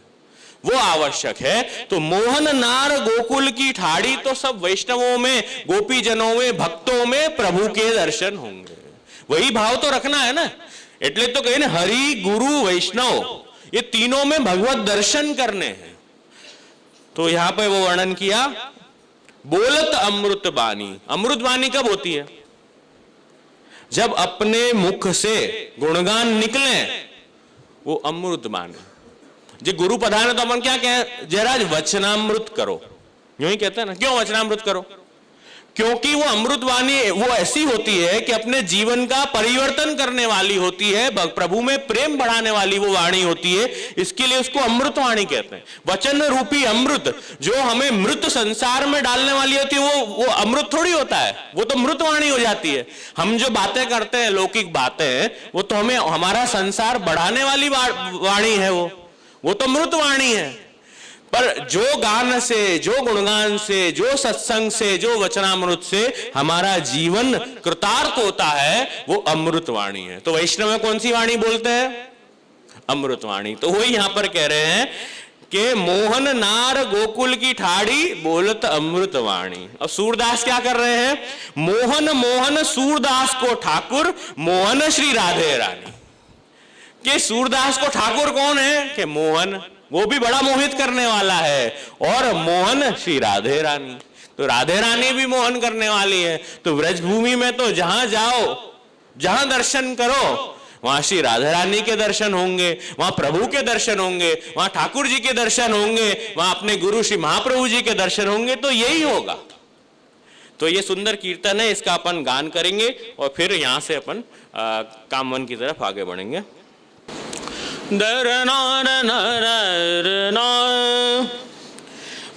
वो आवश्यक है। तो मोहन नार गोकुल की ठाड़ी, तो सब वैष्णवों में, गोपी जनों में, भक्तों में प्रभु के दर्शन होंगे। वही भाव तो रखना है ना। એટલે तो कहे ना, हरि गुरु वैष्णव, ये तीनों में भगवत दर्शन करने हैं। तो यहां पे वो वर्णन किया, बोलत अमृत बानी। अमृत बानी कब होती है? जब अपने मुख से गुणगान निकले, वो अमृत बानी। जो गुरु पधारे तो अपन क्या कहें? जयराज वचनामृत करो, यूं ही कहते हैं ना। क्यों वचनामृत करो? क्योंकि वो अमृतवाणी वो ऐसी होती है कि अपने जीवन का परिवर्तन करने वाली होती है, प्रभु में प्रेम बढ़ाने वाली वो वाणी होती है, इसके लिए उसको अमृतवाणी कहते हैं। वचन रूपी अमृत जो हमें मृत संसार में डालने वाली होती है, वो अमृत थोड़ी होता है, वो तो मृतवाणी हो जाती है। हम जो बातें करते हैं, लौकिक बातें, वो तो हमें हमारा संसार बढ़ाने वाली वाणी है, वो तो मृतवाणी है। पर जो गान से, जो गुणगान से, जो सत्संग से, जो वचनामृत से हमारा जीवन कृतार्थ होता है, वो अमृतवाणी है। तो वैष्णव में कौन सी वाणी बोलते हैं? अमृतवाणी। तो वही यहां पर कह रहे हैं कि मोहन नार गोकुल की ठाड़ी बोलत अमृतवाणी। अब सूरदास क्या कर रहे हैं? मोहन मोहन सूरदास को ठाकुर, मोहन श्री राधे रानी। कि सूरदास को ठाकुर कौन है? कि मोहन, वो भी बड़ा मोहित करने वाला है, और मोहन श्री राधे रानी। तो राधे रानी भी मोहन करने वाली है। तो व्रजभूमि में तो जहां जाओ, जहां दर्शन करो, वहां श्री राधा रानी के दर्शन होंगे, वहां प्रभु के दर्शन होंगे, वहां ठाकुर जी के दर्शन होंगे, वहां अपने गुरु श्री महाप्रभु जी के दर्शन होंगे। तो यही होगा। तो ये सुंदर कीर्तन है, इसका अपन गान करेंगे और फिर यहां से अपन कामवन की तरफ आगे बढ़ेंगे।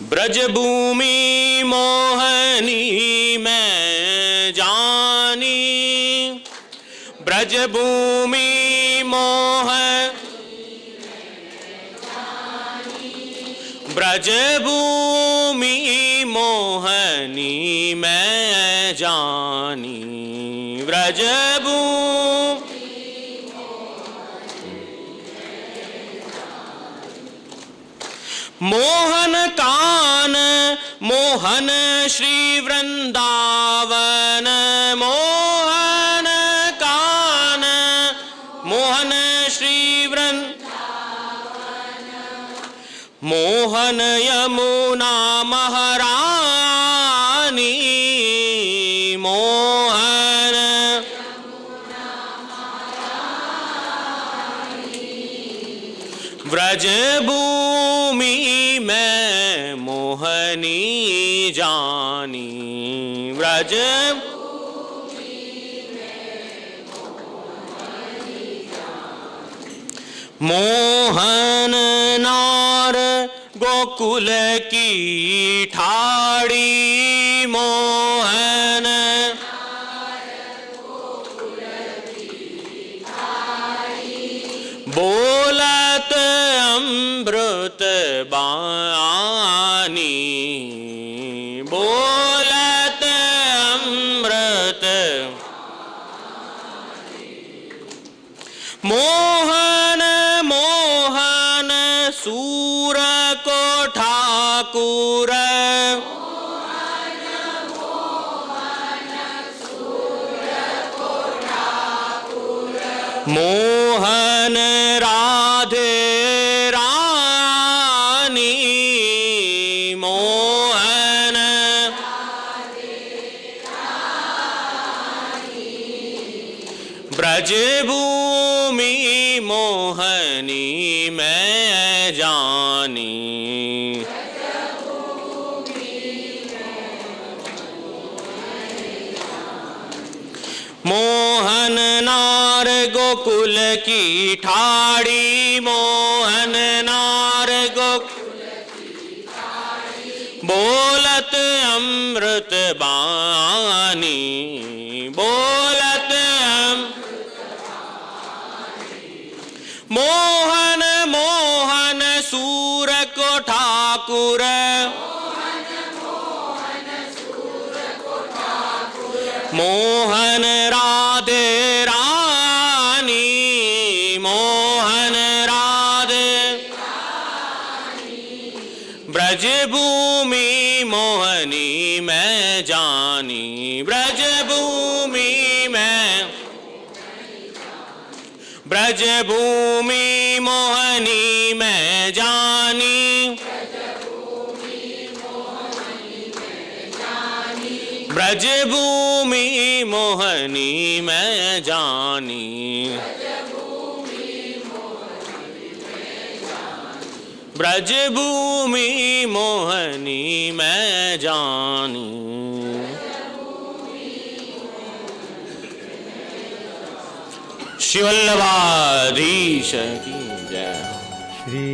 ब्रज भूमि मोहनी मैं जानी, ब्रज भूमि मोह, ब्रज भूमि मोहनी मैं जानी, ब्रज भूमि मोहन कान, मोहन श्री वृंदावन, मोहन कान, मोहन श्री वृंदावन, मोहन यमुना महारानी, मोहन व्रज भूमि में मोहनी जानी, व्रज मोहन नार गोकुल की ठाड़ी, मोहन बोलत अमृत बानी, बोलत अमृत मोहन मोहन सूर को ठाकुर, मोहन राधे रानी, मोहन ब्रज भूमि मोहनी मैं जानी, मोहन नार गोकुल की ठाड़ी, मोहन नार गोकुल की ठाड़ी बोलत अमृत बानी, बोलत मोहन मोहन सूर को ठाकुर, मोहन राधे रानी, मोहन राधे ब्रज भूमि मोहनी मैं जानी, ब्रज भूमि में ब्रज भूमि मोहनी मैं जानी, ब्रज भूमि मोहनी मैं जानी, ब्रज भूमि मोहनी मैं जानी। श्री वल्लभाधीश की जय। श्री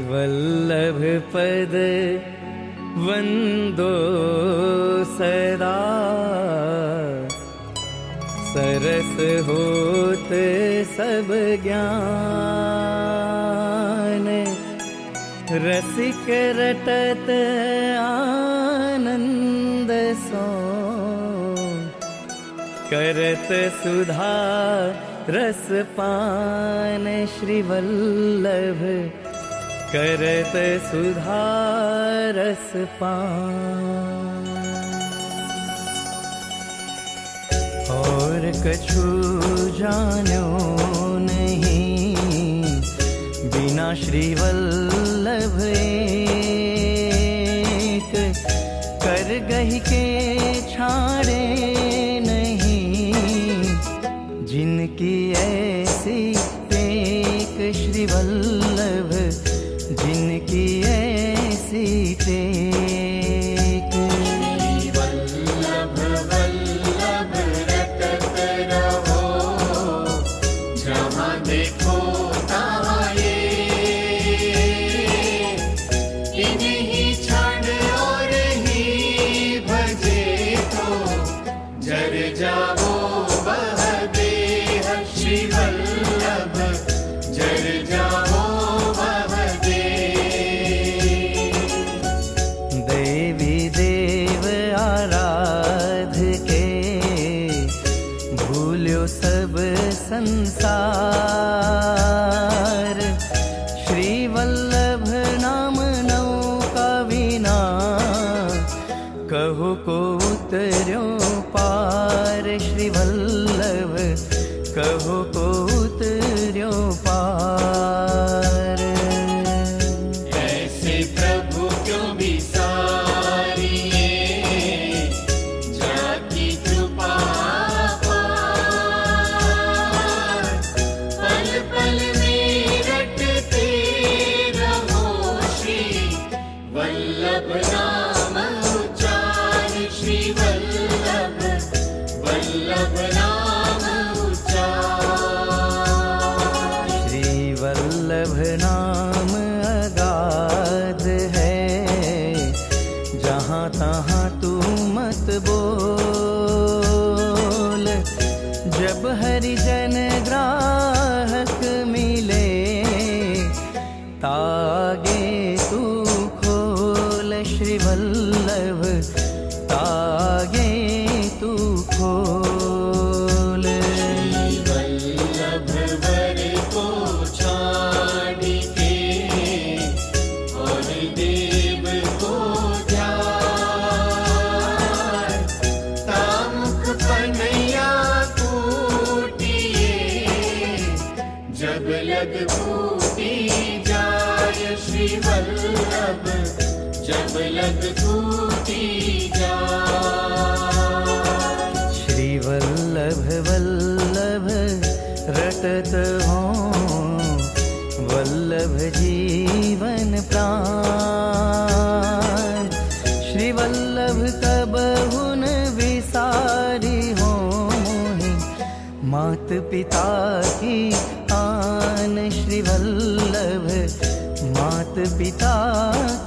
वल्लभ पद वंदो सदा, सरस होत सब ज्ञान, रसिक रटत आनंद सो, करत सुधा रस पान। श्री वल्लभ करत सुधा रस पान। और कछु जानो नहीं बिना श्री वल्लभ एक, कर गही के छाड़े नहीं जिनकी ऐसी टेक। श्री वल्लभ जिनकी ऐसी टेक। वल्लभ वल्लभ रटत रहो, जहाँ देखो तहाँ ये, इन्हीं क्षण और ही भजे तो जर जाओ बह देह। श्री वल्लभ जर जाओ बह देह। फूटी जाय श्री वल्लभ जब लग फूटी जाय। श्री वल्लभ वल्लभ रटत हो वल्लभ जीवन प्राण। श्री वल्लभ कबहु न विसारी हो मोहि मात पिता की आन। श्री वल्लभ मात पिता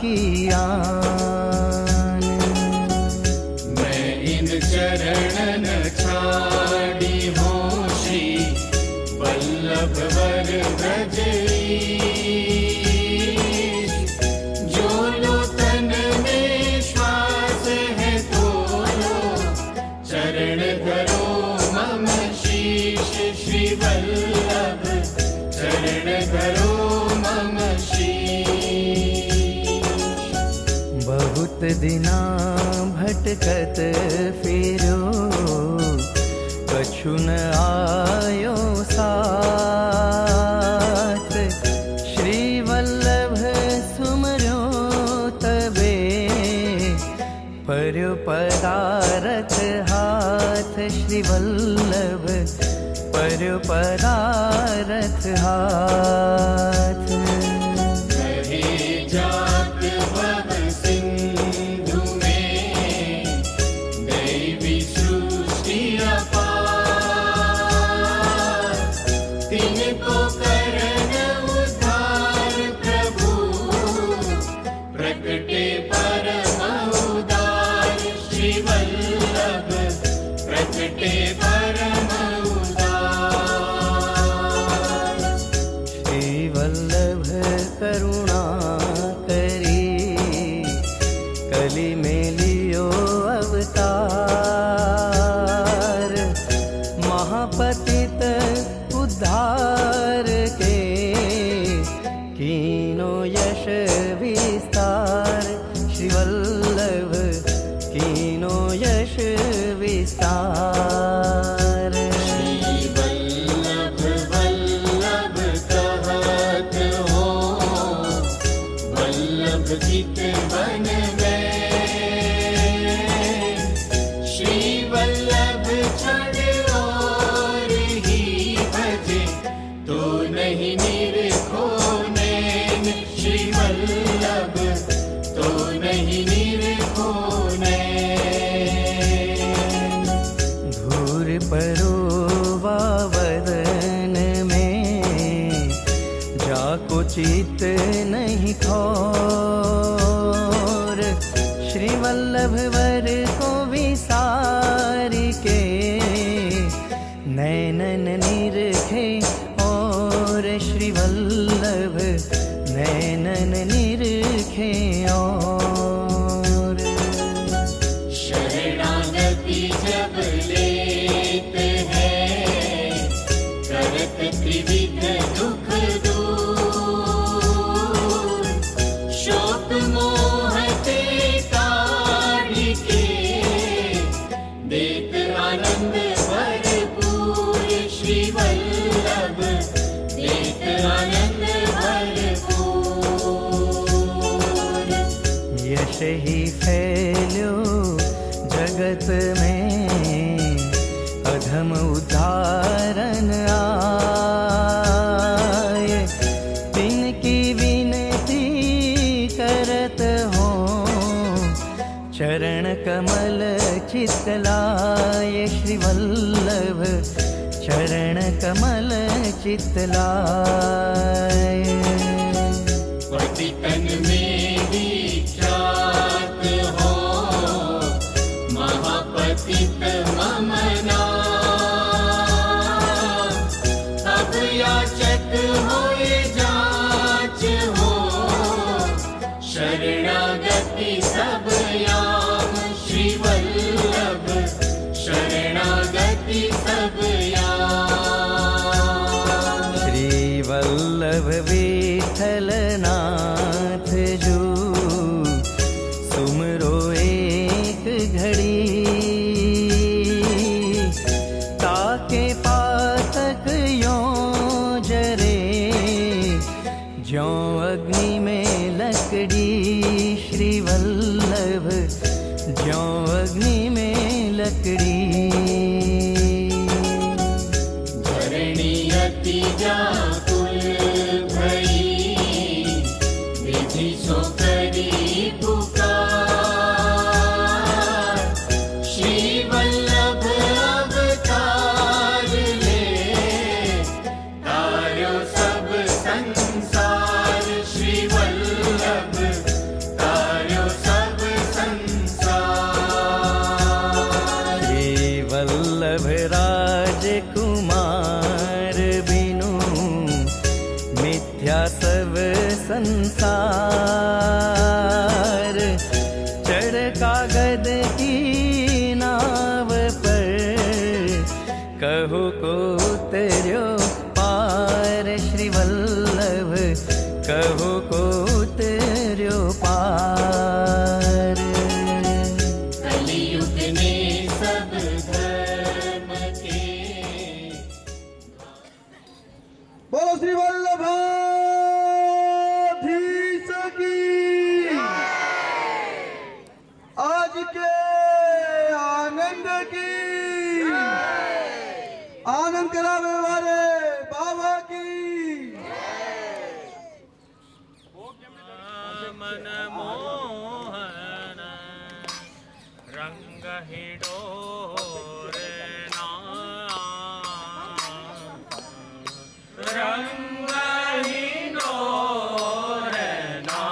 की आन। मैं इन चरणन छाड़ी हूँ श्री वल्लभ वर ब्रज ईश। जो लो तन में श्वास है तो लो चरण धरो मम शीश। श्री वल्लभ चरण धरो मम शीश। बहुत दिना भटकत फिरो कछु न आयो साथ। श्री वल्लभ सुमरो तबे पर्यो पदारथ हाथ। श्री वल्लभ पर्यो पदारथ हाथ। रहे जात भव सिंधु में दैवी सृष्टि अपार। तिनको करन उद्धार प्रभु प्रकटे परम उदार। श्री वल्लभ प्रकटे परम उदार। श्री वल्लभ करुणा करी कली में लियो अवतार। महापतित उद्धार के कीनो यश विस्तार। श्री वल्लभ कीनो यश विस्तार। श्री वल्लभ वल्लभ कहत हो वल्लभ चित वन में। श्री वल्लभ छड़ और ही भजे तो नहीं निरखो नैन। श्री वल्लभ तो नहीं निरखो नैन। धूर परोवा वदन में जाको चित नहीं खोर। श्री वल्लभ वर को विसारी के नैनन निरखे और। श्री वल्लभ नैनन निरखे और। शरणागति जब लेते हैं करत त्रिविध दुख दूर। शोक मोह ते काढ़ी के देत आनंद भरपूर। श्री वल्लभ देत आनंद भरपूर। यश ही फैल्यो जगत में अधम उद्धारण आए। तिनकी विनती करत हो चरण कमल चितलाय। श्री वल्लभ चरण कमल चितलाय। पतितन में विख्यात हो महापतित मम नाम। अब याचक होए जांच हो शरणागति सब याम। श्री वल्लभ शरणागति सब याम। श्री वल्लभ विठल नाथ जो सुमरो एक घड़ी। ताके पातक यो जरे ज्यों अग्नि में लकड़ी श्री वल्लभ ज्यों अग्नि में लकड़ी धरणी अति व्याकुल भई विधि सो करी पुकार श्री वल्लभ अवतार ले तार्यो सब संसार श्री वल्लभ तार्यो सब संसार श्री वल्लभ राजकुमार बिनु मिथ्या सब संसार चढ़ कागद की नाव पर कहु को उतर्यो पार श्री वल्लभ कहु को उतर्यो पार कलियुग ने सब धर्म के बोलो श्री वल्लभाधीश की आज के आनंद की आनंद करावे वाले बाबा की मन मोहन रंग हिडोरे ना रंग हिडोरे ना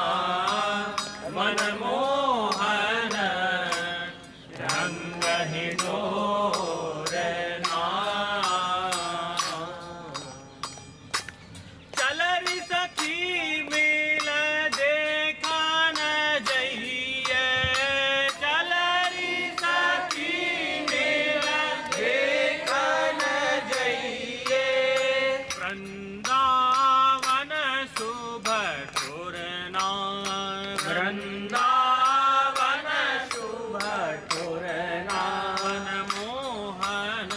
मन मोहन रंग हिडोरे ना चल री सखी मिल देखा न जइए चल री सखी मिल देखा न जइए वृंदावन शुभ ठुरना वृंदावन शुभ ठुरना मन मोहन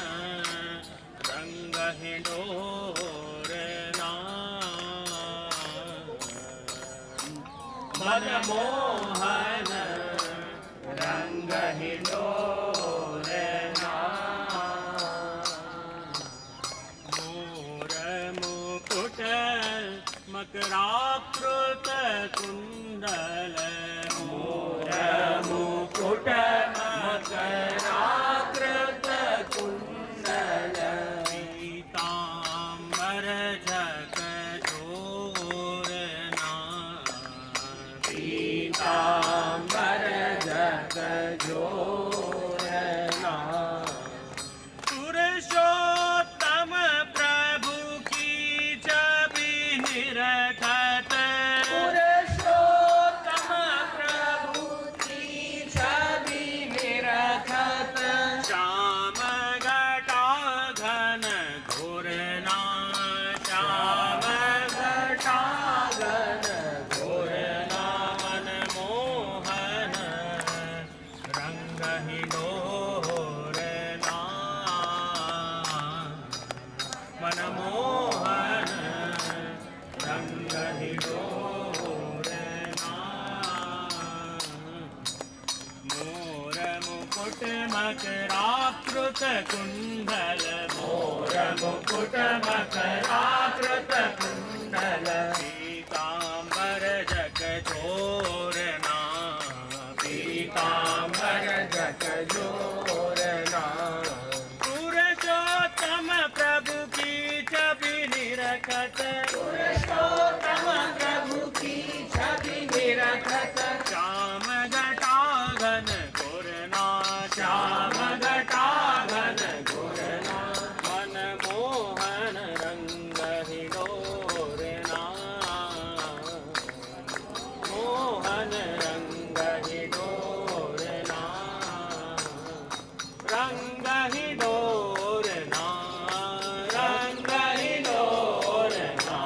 रंग हिडोरना मन मोहन रंग हिडोरना मोर मुकुट मकराकृत कुंडल मोर मुकुट मकराकृत कुंडल पीतांबर झक जोरना पीतांबर झक जोरना पुरुषोत्तम प्रभु की छवि निरखत पुरुषोत्तम प्रभु की छवि निरखत श्याम घटा घन घोरना श्याम घटा घन घोरना मन मोहन रंग हिडोरना मन मोहन रंग हिडोरना मोर मुकुट मकराकृत कुंडल मोर मुकुट मकराकृत कुंडल पीतांबर जग जोरना पीतांबर जग जोरना पुरुषोत्तम प्रभु की छवि निरखत पुरुषोत्तम प्रभु की छवि निरखत श्याम घटा घन घोरना श्याम घटा घन घोरना मन मोहन रंग हिडोरना मोहन रंग हिडोरना रंग हिडोरना रंग हिडोरना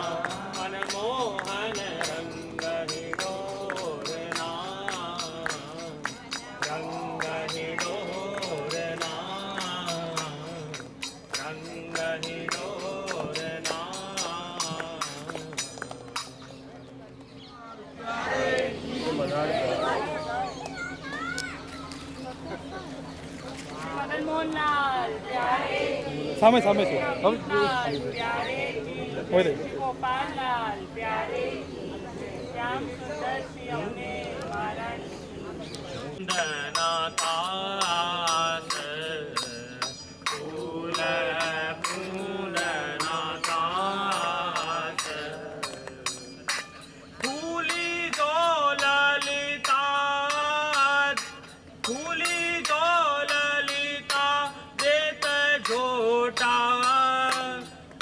सामने सामने से अब ओए गोपाल लाल प्यारे श्याम सुंदर सियोने वाराणसी दास फूल फूल नादास फूली दो ललिता फूली दो ललिता देत झोटा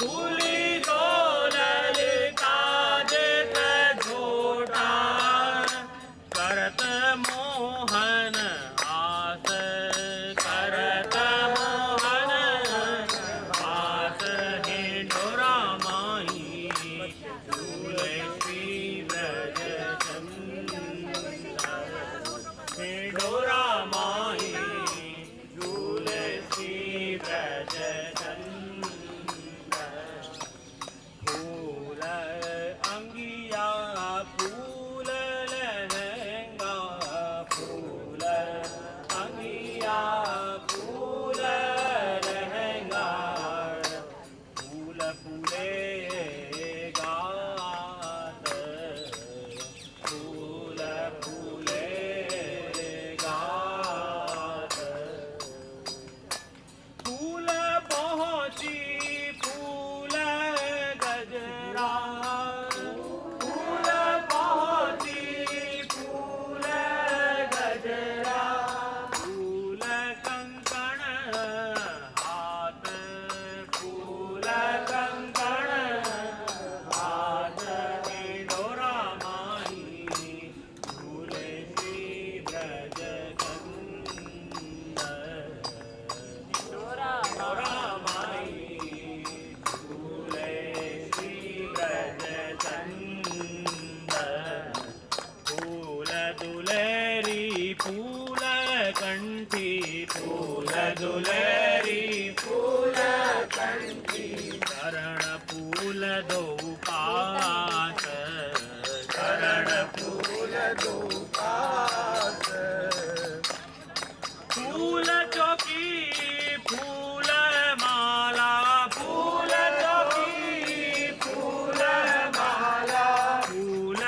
फूली दो ललिता देत झोटा करत मोहन आस करत मोहन आस हे डोरा माई झूले श्री ब्रज हे डोरा माई झूले श्री ब्रज फूल अंगिया फूल लहंगा फूल अंगिया फूल लहंगा फूल फूले गात फूल फूले गात फूल पहुँची फूल गजरा फूल पहुँची फूल गजरा फूल कंकण हाथ फूल कंकण हाथ हे डोरा माई झूले श्री ब्रज डोरा माई झूले श्री ब्रज फूल दुलेरी फूल कंठी फूल दुलेरी फूल कंठी चरण फूल दो पास चरण फूल दो पास फूल चौकी फूल माला फूल चौकी फूल माला फूल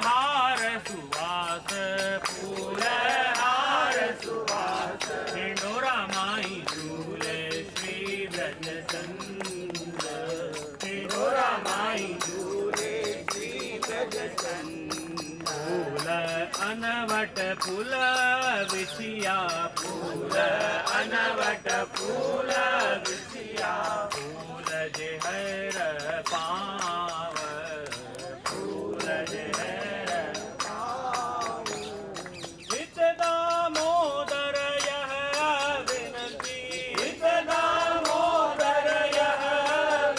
हार सुवास फूल हार सुवास डोरा माई झूले श्री ब्रज चंद डोरा माई झूले श्री ब्रज चंद फूल अनवट फूल विछिया फूल अनवट फूल विछिया फूल जहर पाव फूल जहर पाव हित दामोदर यह विनती हित दामोदर यह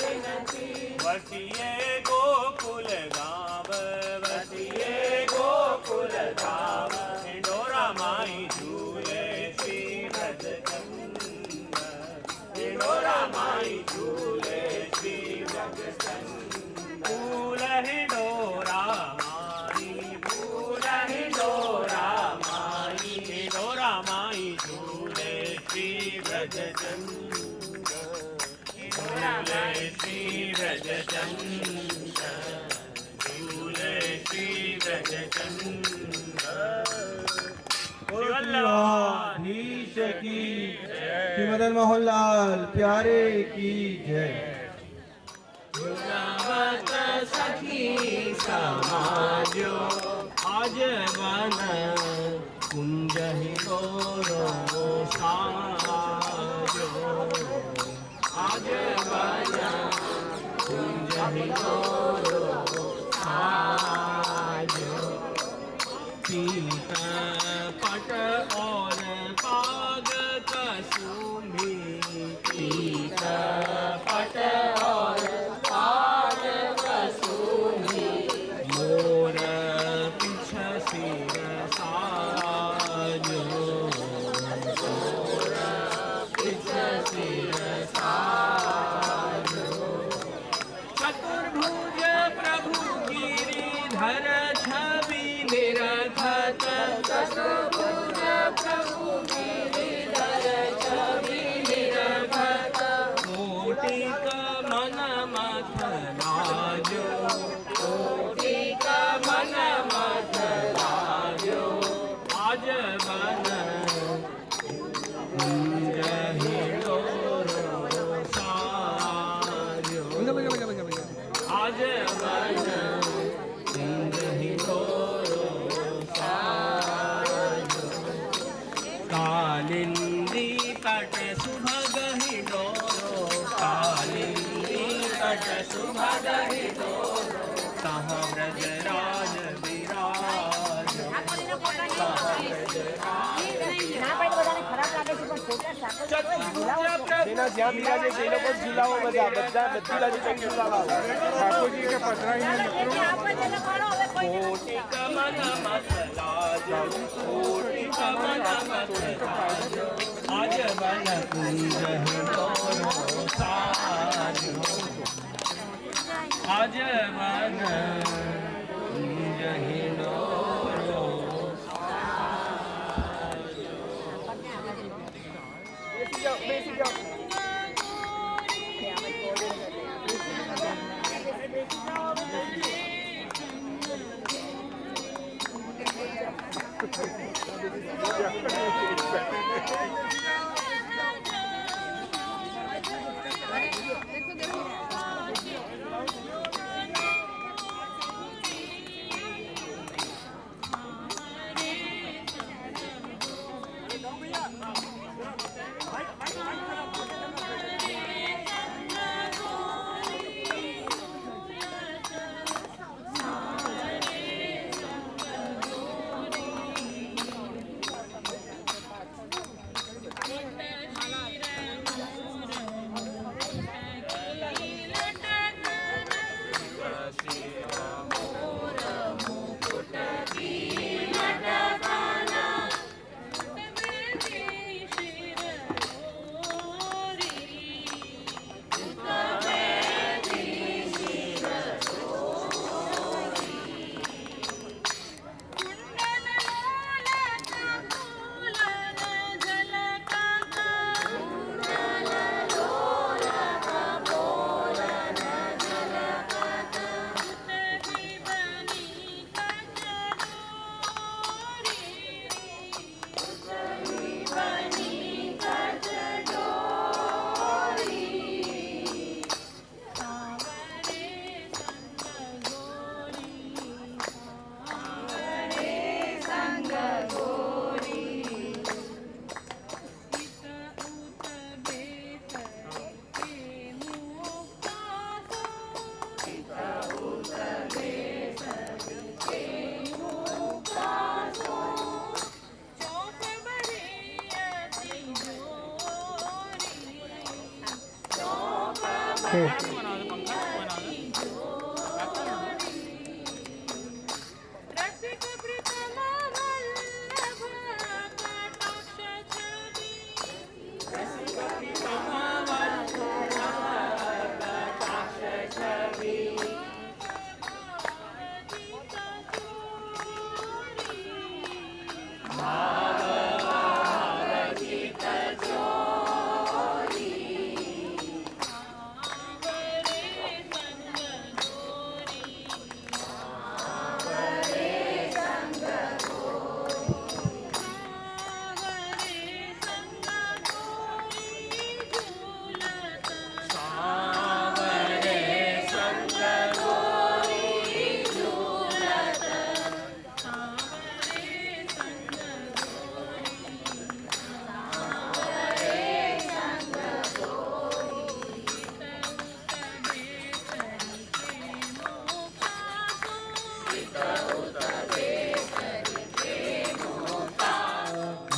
विनती वसिए गोकुल गाव वसिए गोकुल गाव डोरा माई झूले श्री ब्रज चंद डोरा माई झूले श्री ब्रज चंद फूल ही डोरा माई फूल ही डोरा माई डोरा माई झूले श्री ब्रज चंद झूले श्री ब्रज चंद झूले श्री ब्रज चंद नीश की श्री मदन मोहन लाल प्यारे की जय। सखी समाजो आज वन कुंज ही गोरो साजो आज वन कुंज ही गोरो साजो पीत पट और पाग कसुमी पीत पट और पाग कसुमी मोर पिछ सिर साजो मोर पिछ सिर साजो चतुर्भुज प्रभु कहाँ ब्रजराज विराज જેના જ્યાં બિરાજે છે એ લોકો જ ઝુલાવો બધા બધી બાજુ ચક ઝુલાવા ઠાકોરજી કે પધરાઈને कोटि कमल मसलाज कोटि कमल मसलाज आज बन कुंज हिंडोरो साज आज बन कुंज हिंडोरो બેસી જાઓ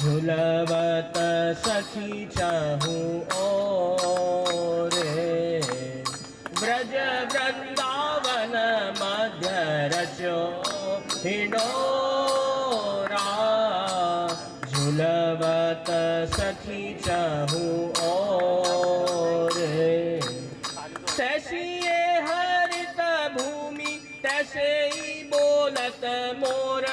झुलवत सखी चाहूं और ब्रज वृंदावन मध्य रचो हिडोरा झुलवत सखी चाहूं और तैसी ये हरित भूमि तैसे ही बोलत मोर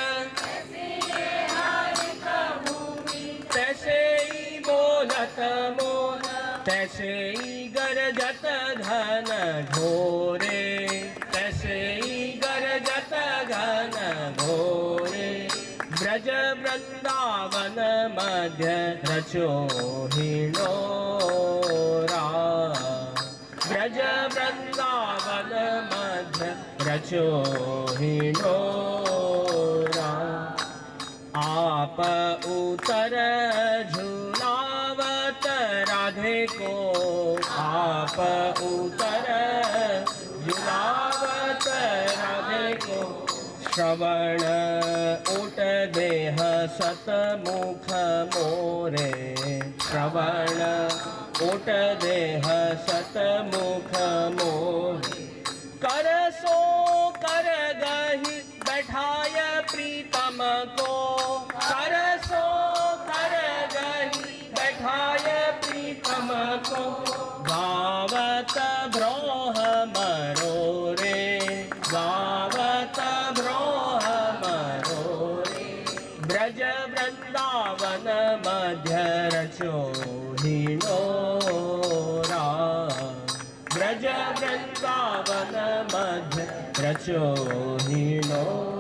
तैसे ही बोलत मोर तैसे ही गरजत घन घोरे तैसे ही गरजत घन घोरे ब्रज वृंदावन मध्य रचो हिडोरा ब्रज वृंदावन मध्य रचो हिडोरा आप उतर झुलावत राधे को आप उतर झुलावत राधे श्रवण ऊट देह सतमुख मोरे श्रवण ऊट देह सतमुख मोरे कर सो कर गही बैठाय प्रीतम को कर सो कर गही बैठाय प्रीतम को गावत ब्रोह मरो रे गावत ब्रोह मरो रे ब्रज वृंदावन मध्य रचो हिनोरा ब्रज वृंदावन मध्य रचो हिनोरा।